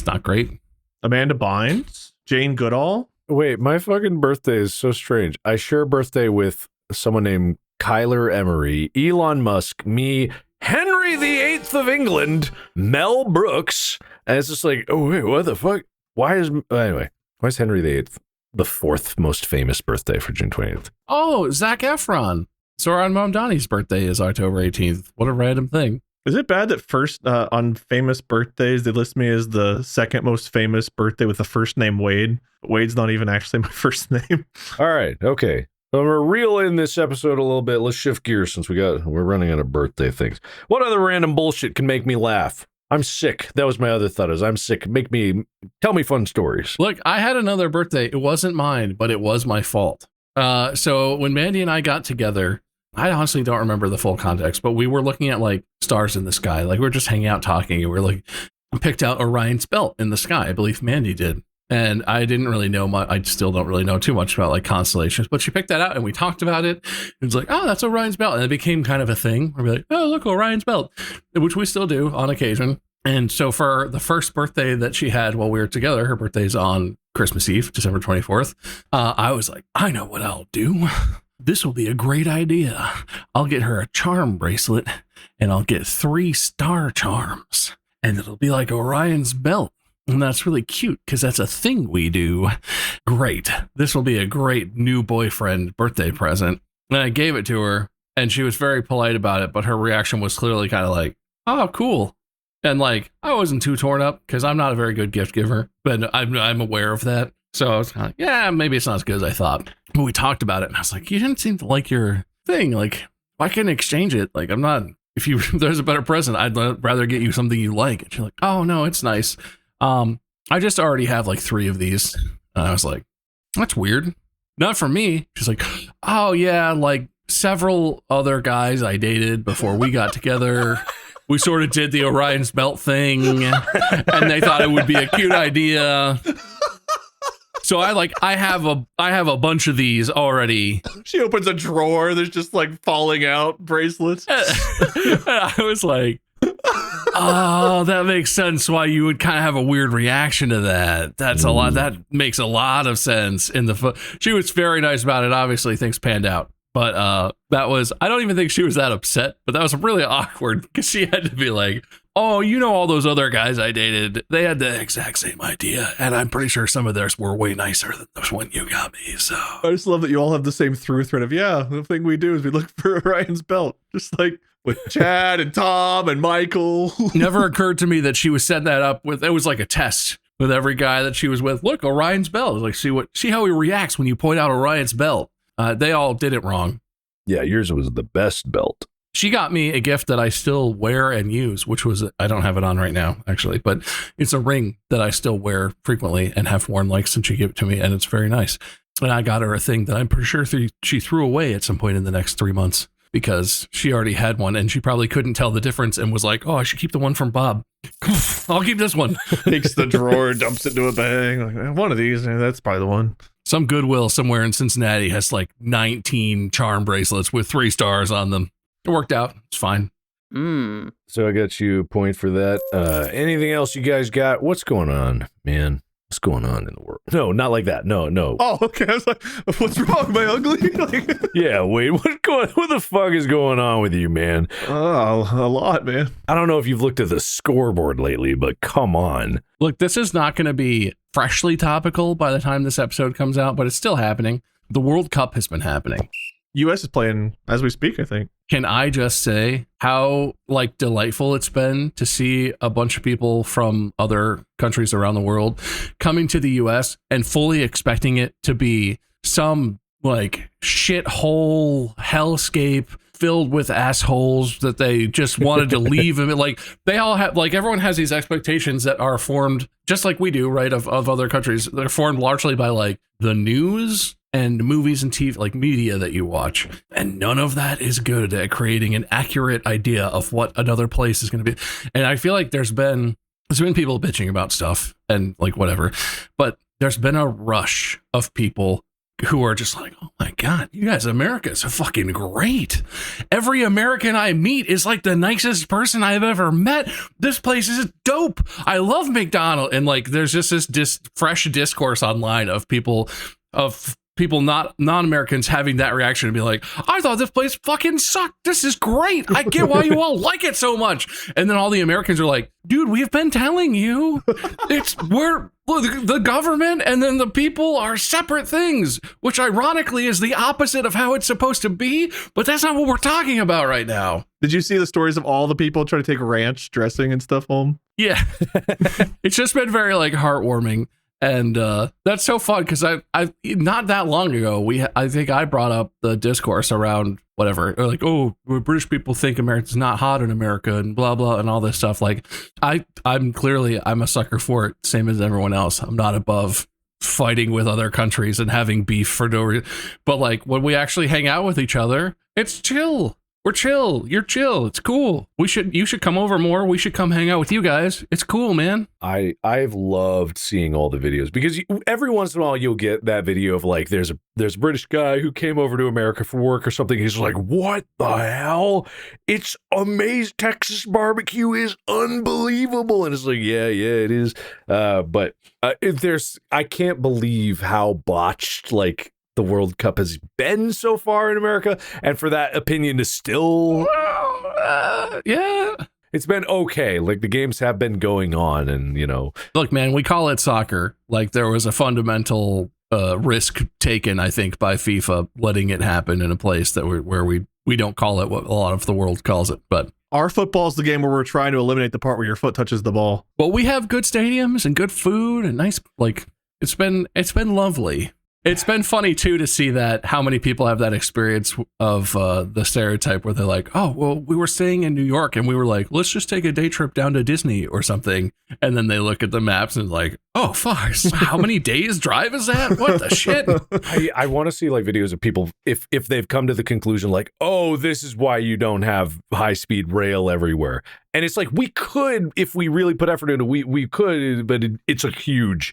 not great. Amanda Bynes, Jane Goodall. Wait, my fucking birthday is so strange. I share a birthday with someone named Kyler Emery, Elon Musk, me, Henry VIII of England, Mel Brooks, and it's just like, oh wait, what the fuck? Why is Henry VIII the 4th most famous birthday for June 20th? Oh, Zac Efron. Zoran Mondani's birthday is October 18th. What a random thing. Is it bad that first on famous birthdays, they list me as the 2nd most famous birthday with the first name Wade? But Wade's not even actually my first name. All right, okay. So we're reel in this episode a little bit. Let's shift gears since we're running out of birthday things. What other random bullshit can make me laugh? I'm sick. That was my other thought is I'm sick. Tell me fun stories. Look, I had another birthday. It wasn't mine, but it was my fault. So when Mandy and I got together, I honestly don't remember the full context, but we were looking at like stars in the sky. Like we were just hanging out talking and we were like, I picked out Orion's belt in the sky. I believe Mandy did. And I didn't really know much. I still don't really know too much about like constellations, but she picked that out and we talked about it. It was like, oh, that's Orion's belt. And it became kind of a thing. We'd be like, oh, look, Orion's belt, which we still do on occasion. And so for the first birthday that she had while we were together, her birthday's on Christmas Eve, December 24th. I was like, I know what I'll do. This will be a great idea. I'll get her a charm bracelet and I'll get 3 star charms and it'll be like Orion's belt. And that's really cute because that's a thing we do. Great. This will be a great new boyfriend birthday present. And I gave it to her and she was very polite about it, but her reaction was clearly kind of like, oh, cool. And like, I wasn't too torn up because I'm not a very good gift giver, but I'm aware of that. So I was kind of like, yeah, maybe it's not as good as I thought. But we talked about it and I was like, you didn't seem to like your thing. Like, why can't I exchange it? Like, if there's a better present, I'd rather get you something you like. And she's like, oh no, it's nice. I just already have like 3 of these. And I was like, that's weird. Not for me. She's like, oh yeah, like several other guys I dated before we got together. We sort of did the Orion's belt thing and they thought it would be a cute idea. So I have a bunch of these already. She opens a drawer. There's just like falling out bracelets. I was like, oh, that makes sense why you would kind of have a weird reaction to that. That's a lot. That makes a lot of sense she was very nice about it. Obviously things panned out. But I don't even think she was that upset, but that was really awkward because she had to be like, oh, you know, all those other guys I dated, they had the exact same idea. And I'm pretty sure some of theirs were way nicer than the one you got me. So I just love that you all have the same through thread of, yeah, the thing we do is we look for Orion's belt, just like with Chad and Tom and Michael. Never occurred to me that she was setting that up it was like a test with every guy that she was with. Look, Orion's belt. Like, see how he reacts when you point out Orion's belt. They all did it wrong. Yeah, yours was the best belt. She got me a gift that I still wear and use, which was, I don't have it on right now, actually, but it's a ring that I still wear frequently and have worn like since she gave it to me, and it's very nice. And I got her a thing that I'm pretty sure she threw away at some point in the next 3 months because she already had one and she probably couldn't tell the difference and was like, oh, I should keep the one from Bob. I'll keep this one. Takes the drawer, dumps it into a bag. Like, one of these, that's probably the one. Some Goodwill somewhere in Cincinnati has like 19 charm bracelets with 3 stars on them. It worked out. It's fine. So I got you a point for that. Anything else you guys got? What's going on, man? What's going on in the world? No, not like that. No. Oh, okay. I was like, what's wrong? Am I ugly? Like, yeah, wait. What the fuck is going on with you, man? Oh, a lot, man. I don't know if you've looked at the scoreboard lately, but come on. Look, this is not going to be freshly topical by the time this episode comes out, but it's still happening. The World Cup has been happening. U.S. is playing as we speak, I think. Can I just say how like delightful it's been to see a bunch of people from other countries around the world coming to the U.S. and fully expecting it to be some like shithole hellscape filled with assholes that they just wanted to leave. And like they all have, like everyone has these expectations that are formed just like we do, right? Of other countries. They're formed largely by like the news and movies and TV, like media that you watch. And none of that is good at creating an accurate idea of what another place is going to be. And I feel like there's been people bitching about stuff and like whatever, but there's been a rush of people who are just like, oh my God, you guys, America is fucking great. Every American I meet is like the nicest person I've ever met. This place is dope. I love McDonald's. And like, there's just this fresh discourse online of people not non-Americans having that reaction and be like, I thought this place fucking sucked. This is great. I get why you all like it so much. And then all the Americans are like, dude, we've been telling you the government and then the people are separate things, which ironically is the opposite of how it's supposed to be. But that's not what we're talking about right now. Did you see the stories of all the people trying to take ranch dressing and stuff home? Yeah. It's just been very like heartwarming. And that's so fun because I not that long ago I think I brought up the discourse around whatever, or like, oh, British people think America's not hot in America and blah blah and all this stuff. Like I'm a sucker for it, same as everyone else. I'm not above fighting with other countries and having beef for no reason. But like when we actually hang out with each other, it's chill. We're chill. You're chill. It's cool. You should come over more. We should come hang out with you guys. It's cool, man. I've loved seeing all the videos because every once in a while you'll get that video of like there's a British guy who came over to America for work or something. He's like, what the hell? It's amazing. Texas barbecue is unbelievable. And it's like, yeah, it is. But I can't believe how botched like the World Cup has been so far in America, and for that opinion to still, yeah, it's been okay. Like the games have been going on, and look, man, we call it soccer. Like there was a fundamental risk taken, I think, by FIFA letting it happen in a place that where we don't call it what a lot of the world calls it, but. Our football is the game where we're trying to eliminate the part where your foot touches the ball. Well, we have good stadiums and good food and nice, like it's been lovely. It's been funny too to see that how many people have that experience of the stereotype where they're like, oh, well, we were staying in New York and we were like, let's just take a day trip down to Disney or something. And then they look at the maps and like, oh, fuck, how many days drive is that? What the shit? I want to see like videos of people if they've come to the conclusion like, oh, this is why you don't have high speed rail everywhere. And it's like we could if we really put effort into we could, but it's a huge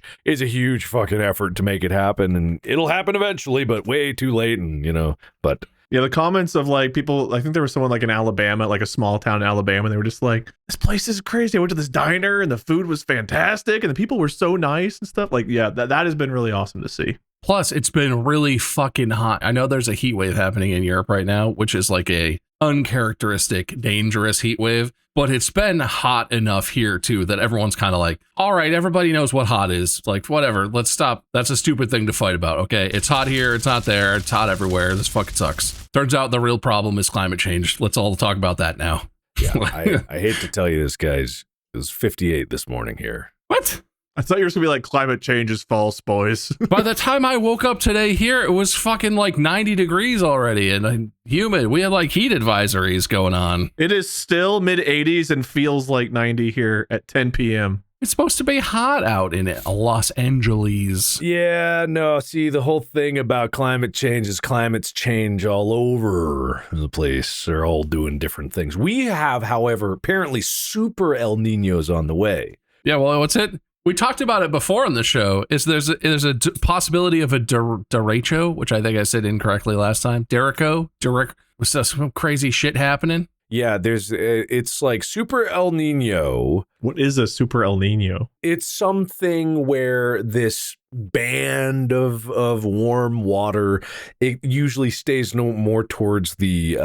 fucking effort to make it happen, and it'll happen eventually, but way too late, and but. Yeah, the comments of like people, I think there was someone like in Alabama, like a small town in Alabama, and they were just like, this place is crazy. I went to this diner and the food was fantastic and the people were so nice and stuff. Like, yeah, that has been really awesome to see. Plus, it's been really fucking hot. I know there's a heat wave happening in Europe right now, which is like a uncharacteristic, dangerous heat wave. But it's been hot enough here, too, that everyone's kind of like, all right, everybody knows what hot is. Like, whatever, let's stop. That's a stupid thing to fight about, okay? It's hot here, it's hot there, it's hot everywhere. This fucking sucks. Turns out the real problem is climate change. Let's all talk about that now. Yeah, I hate to tell you this, guys. It was 58 this morning here. What? I thought you were going to be like, climate change is false, boys. By the time I woke up today here, it was fucking like 90 degrees already and humid. We had like heat advisories going on. It is still mid 80s and feels like 90 here at 10 p.m. It's supposed to be hot out in Los Angeles. Yeah, no, see, the whole thing about climate change is climates change all over the place. They're all doing different things. We have, however, apparently super El Niños on the way. Yeah, well, what's it? We talked about it before on the show. There's a possibility of a derecho, which I think I said incorrectly last time. Was that some crazy shit happening? Yeah, it's like Super El Nino. What is a Super El Nino? It's something where this band of warm water, it usually stays no more towards the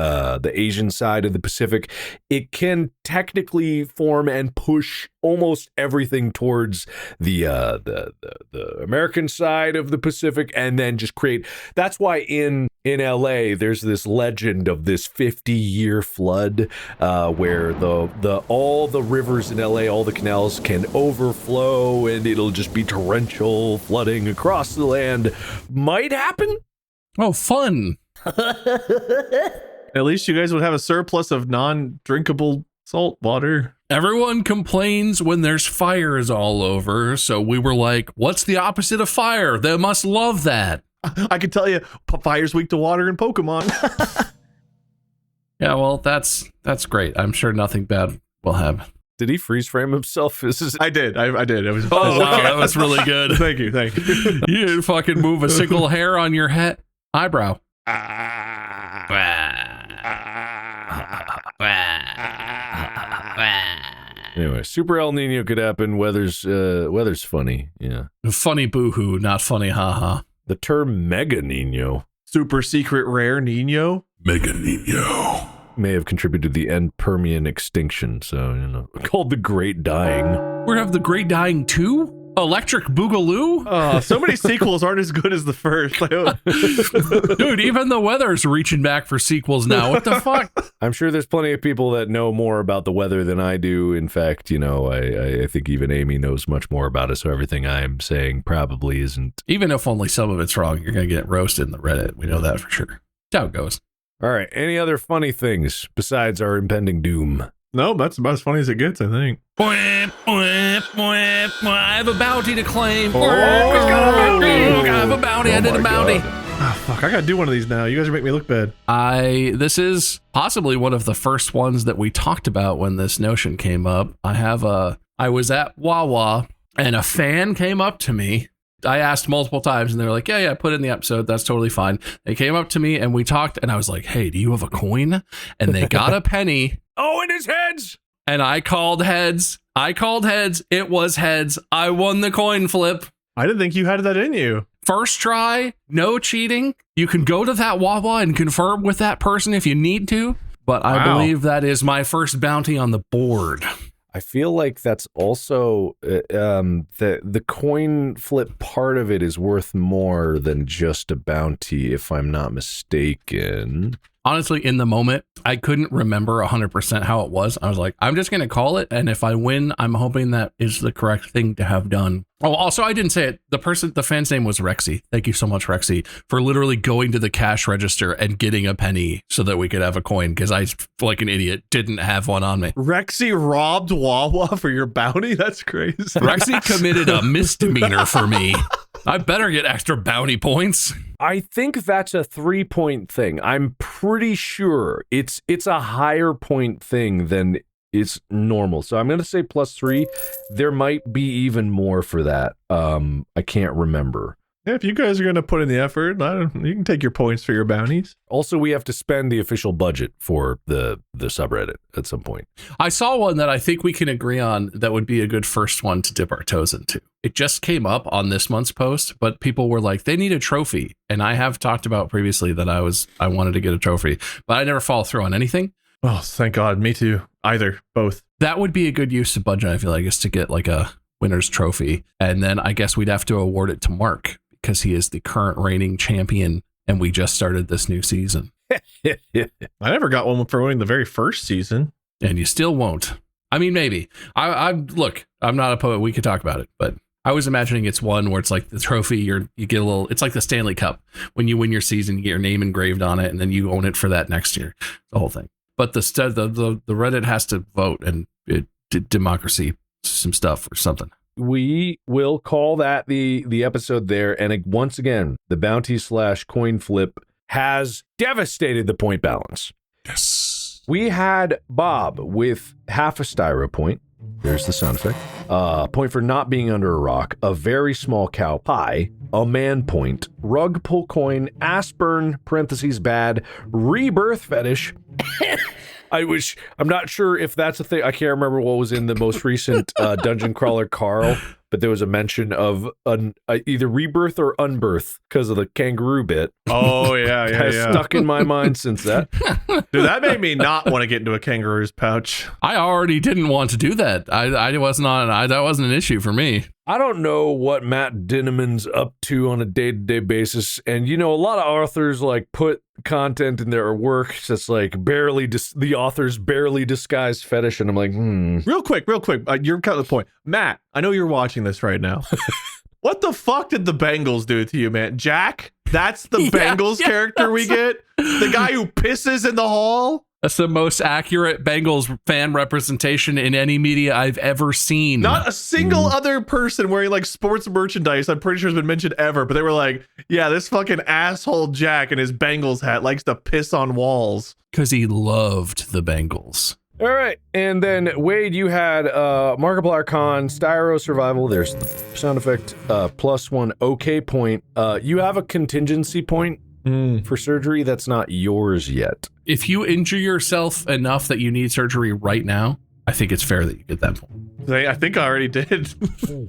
Asian side of the Pacific. It can technically form and push almost everything towards the American side of the Pacific, and then just create. That's why in LA there's this legend of this 50-year flood where all the rivers in LA, all the canals can overflow, and it'll just be torrential flooding across the land. Might happen. Oh, fun. At least you guys would have a surplus of non-drinkable salt water. Everyone complains when there's fires all over, so we were like, what's the opposite of fire? They must love that. I can tell you, fire's weak to water in Pokemon. Yeah, well, that's great. I'm sure nothing bad will happen. Did he freeze frame himself? I did. I did. It was. Oh, wow, that was really good. Thank you. You didn't fucking move a single hair on your head eyebrow. Anyway, Super El Nino could happen. Weather's funny. Yeah. Funny boohoo, not funny haha. The term Mega Nino, super secret rare Nino, Mega Nino, may have contributed to the end Permian extinction. So, called the Great Dying. We have the Great Dying 2? Electric Boogaloo? So many sequels aren't as good as the first. Dude, even the weather's reaching back for sequels now. What the fuck? I'm sure there's plenty of people that know more about the weather than I do. In fact, I think even Amy knows much more about it, so everything I'm saying probably isn't. Even if only some of it's wrong, you're going to get roasted in the Reddit. We know that for sure. That's how it goes. All right. Any other funny things besides our impending doom? No, that's about as funny as it gets, I think. I have a bounty to claim. Oh, I have a bounty. I did a bounty. Oh, Fuck, I gotta do one of these now. You guys are making me look bad. This is possibly one of the first ones that we talked about when this notion came up. I was at Wawa and a fan came up to me. I asked multiple times and they were like, yeah, put it in the episode. That's totally fine. They came up to me and we talked and I was like, hey, do you have a coin? And they got a penny. Oh, and his heads. And I called heads. It was heads. I won the coin flip. I didn't think you had that in you. First try, no cheating. You can go to that Wawa and confirm with that person if you need to. But I believe that is my first bounty on the board. I feel like that's also the coin flip part of it is worth more than just a bounty, if I'm not mistaken. Honestly, in the moment, I couldn't remember 100% how it was. I was like, I'm just going to call it. And if I win, I'm hoping that is the correct thing to have done. Oh, also, I didn't say it. The fan's name was Rexy. Thank you so much, Rexy, for literally going to the cash register and getting a penny so that we could have a coin because I, like an idiot, didn't have one on me. Rexy robbed Wawa for your bounty? That's crazy. Rexy committed a misdemeanor for me. I better get extra bounty points. I think that's a 3-point thing. I'm pretty sure it's a higher point thing than it's normal. So I'm going to say +3. There might be even more for that. I can't remember. Yeah, if you guys are going to put in the effort, you can take your points for your bounties. Also, we have to spend the official budget for the subreddit at some point. I saw one that I think we can agree on that would be a good first one to dip our toes into. It just came up on this month's post, but people were like, they need a trophy. And I have talked about previously that I wanted to get a trophy, but I never follow through on anything. Oh, thank God. Me too. Either. Both. That would be a good use of budget, I feel like, is to get like a winner's trophy. And then I guess we'd have to award it to Mark, because he is the current reigning champion and we just started this new season. I never got one for winning the very first season. And you still won't. I mean, maybe. Look, I'm not a poet. We could talk about it, but I was imagining it's one where it's like the trophy, you get a little, it's like the Stanley Cup. When you win your season, you get your name engraved on it and then you own it for that next year. The whole thing. But the Reddit has to vote and democracy, some stuff or something. We will call that the episode there. And once again, the bounty / coin flip has devastated the point balance. Yes. We had Bob with half a styro point. There's the sound effect. Point for not being under a rock. A very small cow pie. A man point. Rug pull coin. Aspirin, parentheses bad. Rebirth fetish. I'm not sure if that's a thing. I can't remember what was in the most recent Dungeon Crawler Carl, but there was a mention of either rebirth or unbirth because of the kangaroo bit. Oh, yeah. Has stuck in my mind since that. Dude, that made me not want to get into a kangaroo's pouch. I already didn't want to do that. That wasn't an issue for me. I don't know what Matt Dinneman's up to on a day-to-day basis. And, a lot of authors like put content in their work that's like the author's barely disguised fetish. And I'm like, Real quick. You're cutting the point. Matt, I know you're watching this right now. What the fuck did the Bengals do to you, man? Jack? That's the Bengals character we get? The guy who pisses in the hall? That's the most accurate Bengals fan representation in any media I've ever seen. Not a single other person wearing like sports merchandise, I'm pretty sure, has been mentioned ever, but they were like, yeah, this fucking asshole Jack in his Bengals hat likes to piss on walls. Because he loved the Bengals. All right. And then, Wade, you had Markiplier Con, Styro Survival. There's the sound effect, +1 OK point. You have a contingency point for surgery that's not yours yet. If you injure yourself enough that you need surgery right now, I think it's fair that you get that point. I think I already did.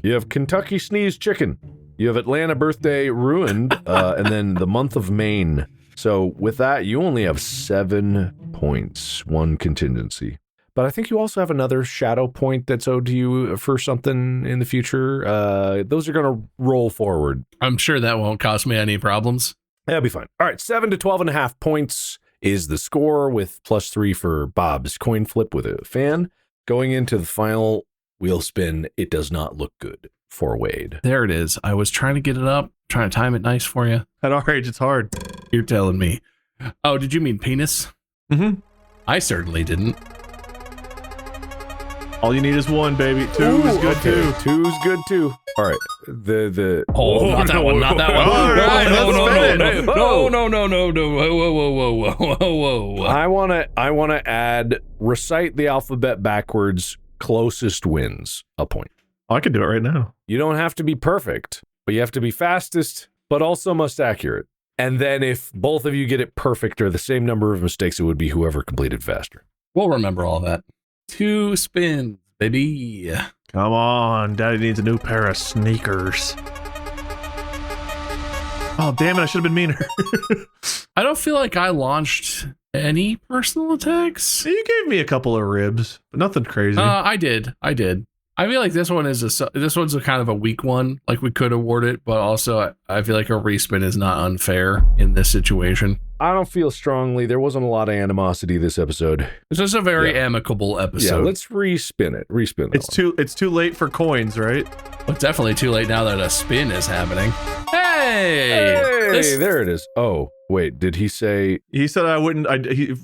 You have Kentucky Sneeze Chicken. You have Atlanta Birthday Ruined, and then the month of Maine. So with that, you only have 7 points, 1 contingency. But I think you also have another shadow point that's owed to you for something in the future. Those are going to roll forward. I'm sure that won't cause me any problems. That'll be fine. All right, 7 to 12.5 points is the score, with +3 for Bob's coin flip with a fan. Going into the final wheel spin, it does not look good for Wade. There it is. I was trying to get it up, trying to time it nice for you. At our age, it's hard. You're telling me. Oh, did you mean penis? Mm-hmm. I certainly didn't. All you need is 1, baby. 2 is good too. 2 is good too. All right. Oh, not that one, not that one. All right, let's spin it. Whoa. I wanna add recite the alphabet backwards. Closest wins a point. Oh, I can do it right now. You don't have to be perfect, but you have to be fastest, but also most accurate. And then if both of you get it perfect or the same number of mistakes, it would be whoever completed faster. We'll remember all that. 2 spins, baby. Come on, Daddy needs a new pair of sneakers. Oh, damn it, I should have been meaner. I don't feel like I launched any personal attacks. You gave me a couple of ribs, but nothing crazy. I did. I feel like this one's a kind of a weak one. Like we could award it, but also I feel like a respin is not unfair in this situation. I don't feel strongly. There wasn't a lot of animosity this episode. It's just a very amicable episode. Yeah, let's respin it. Respin that It's too late for coins, right? It's definitely too late now that a spin is happening. Hey, there it is. Oh, wait, did he say? He said I wouldn't.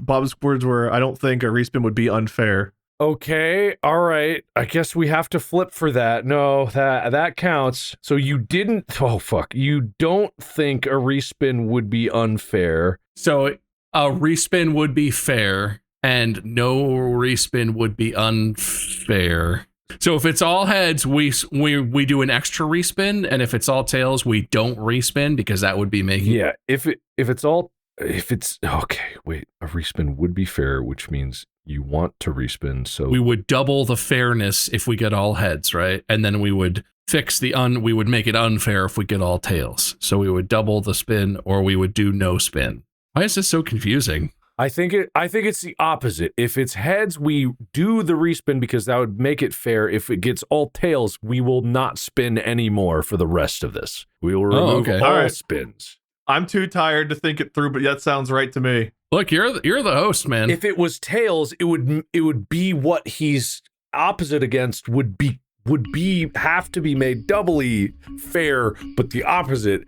Bob's words were, I don't think a respin would be unfair. Okay, all right. I guess we have to flip for that. No, that counts. So you didn't. Oh fuck! You don't think a respin would be unfair? So a respin would be fair, and no respin would be unfair. So if it's all heads, we do an extra respin, and if it's all tails, we don't respin because that would be making. Yeah. If it's okay. Wait, a respin would be fair, which means you want to respin, so we would double the fairness if we get all heads, right? And then we would fix we would make it unfair if we get all tails. So we would double the spin, or we would do no spin. Why is this so confusing? I think it's the opposite. If it's heads, we do the respin because that would make it fair. If it gets all tails, we will not spin anymore for the rest of this. We will remove all spins. I'm too tired to think it through, but that sounds right to me. Look, you're the host, man. If it was tails, it would be what he's opposite against would have to be made doubly fair, but the opposite.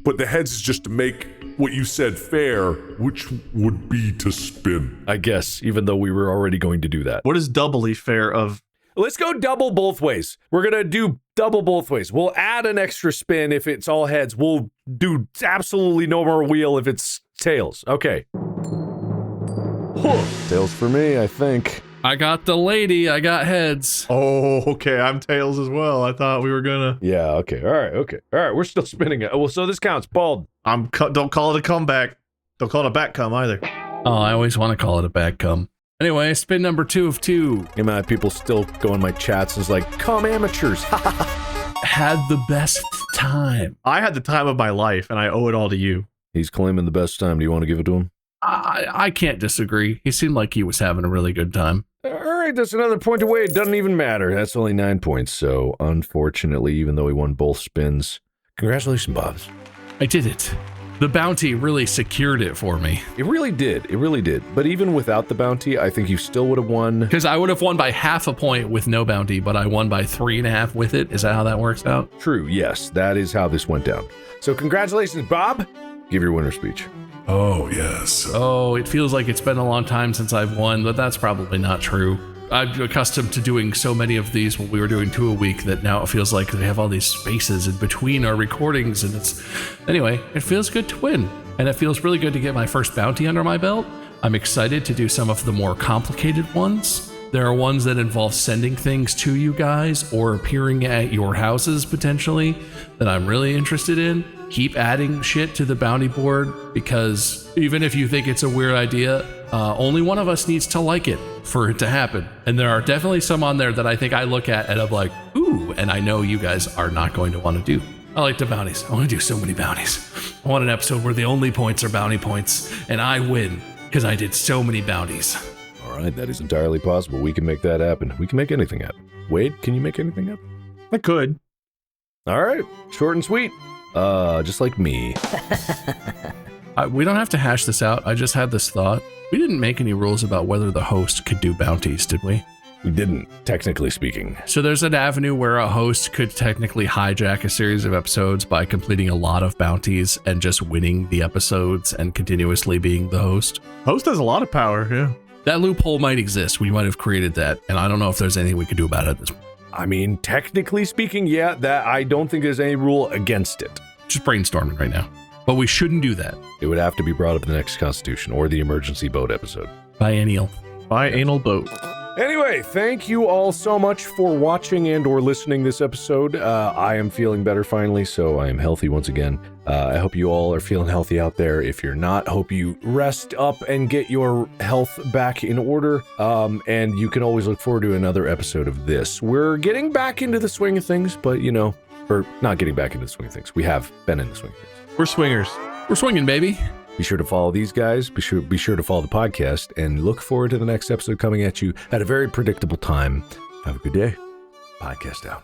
But the heads is just to make what you said fair, which would be to spin. I guess, even though we were already going to do that. What is doubly fair of? Let's go double both ways. We're going to do double both ways. We'll add an extra spin if it's all heads. We'll do absolutely no more wheel if it's tails. Okay. Tails for me, I think. I got the lady. I got heads. Oh, okay. I'm tails as well. I thought we were gonna. Yeah. Okay. All right. Okay. All right. We're still spinning it. Well, so this counts. Bald. Don't call it a comeback. Don't call it a back come either. Oh, I always want to call it a back come. Anyway, spin number 2 of 2. The amount of people still go in my chats is like, come amateurs. Had the best time. I had the time of my life, and I owe it all to you. He's claiming the best time. Do you want to give it to him? I can't disagree. He seemed like he was having a really good time. All right, that's another point away. It doesn't even matter. That's only 9 points. So, unfortunately, even though he won both spins, congratulations, Bobs. I did it. The bounty really secured it for me. It really did. It really did. But even without the bounty, I think you still would have won. Because I would have won by half a point with no bounty, but I won by 3.5 with it. Is that how that works out? True. Yes, that is how this went down. So, congratulations, Bob. Give your winner speech. Oh, yes. Oh, it feels like it's been a long time since I've won, but that's probably not true. I'm accustomed to doing so many of these when we were doing 2 a week that now it feels like they have all these spaces in between our recordings, and anyway, it feels good to win, and it feels really good to get my first bounty under my belt. I'm excited to do some of the more complicated ones. There are ones that involve sending things to you guys or appearing at your houses potentially that I'm really interested in. Keep adding shit to the bounty board, because even if you think it's a weird idea, only one of us needs to like it for it to happen. And there are definitely some on there that I think I look at and I'm like, ooh, and I know you guys are not going to want to do. I like the bounties. I want to do so many bounties. I want an episode where the only points are bounty points and I win because I did so many bounties. All right, that is entirely possible. We can make that happen. We can make anything happen. Wade, can you make anything happen? I could. All right, short and sweet. Just like me. We don't have to hash this out. I just had this thought. We didn't make any rules about whether the host could do bounties, did we? We didn't, technically speaking. So there's an avenue where a host could technically hijack a series of episodes by completing a lot of bounties and just winning the episodes and continuously being the host. Host has a lot of power, yeah. That loophole might exist. We might have created that, and I don't know if there's anything we could do about it at this point. I mean, technically speaking, yeah, that I don't think there's any rule against it. Just brainstorming right now. But we shouldn't do that. It would have to be brought up in the next Constitution or the emergency boat episode. Biennial. Bianal boat. Anyway, thank you all so much for watching and or listening this episode. I am feeling better finally, so I am healthy once again. I hope you all are feeling healthy out there. If you're not, hope you rest up and get your health back in order. And you can always look forward to another episode of this. We're getting back into the swing of things, but we're not getting back into the swing of things. We have been in the swing of things. We're swingers. We're swinging, baby. Be sure to follow these guys. Be sure to follow the podcast, and look forward to the next episode coming at you at a very predictable time. Have a good day. Podcast out.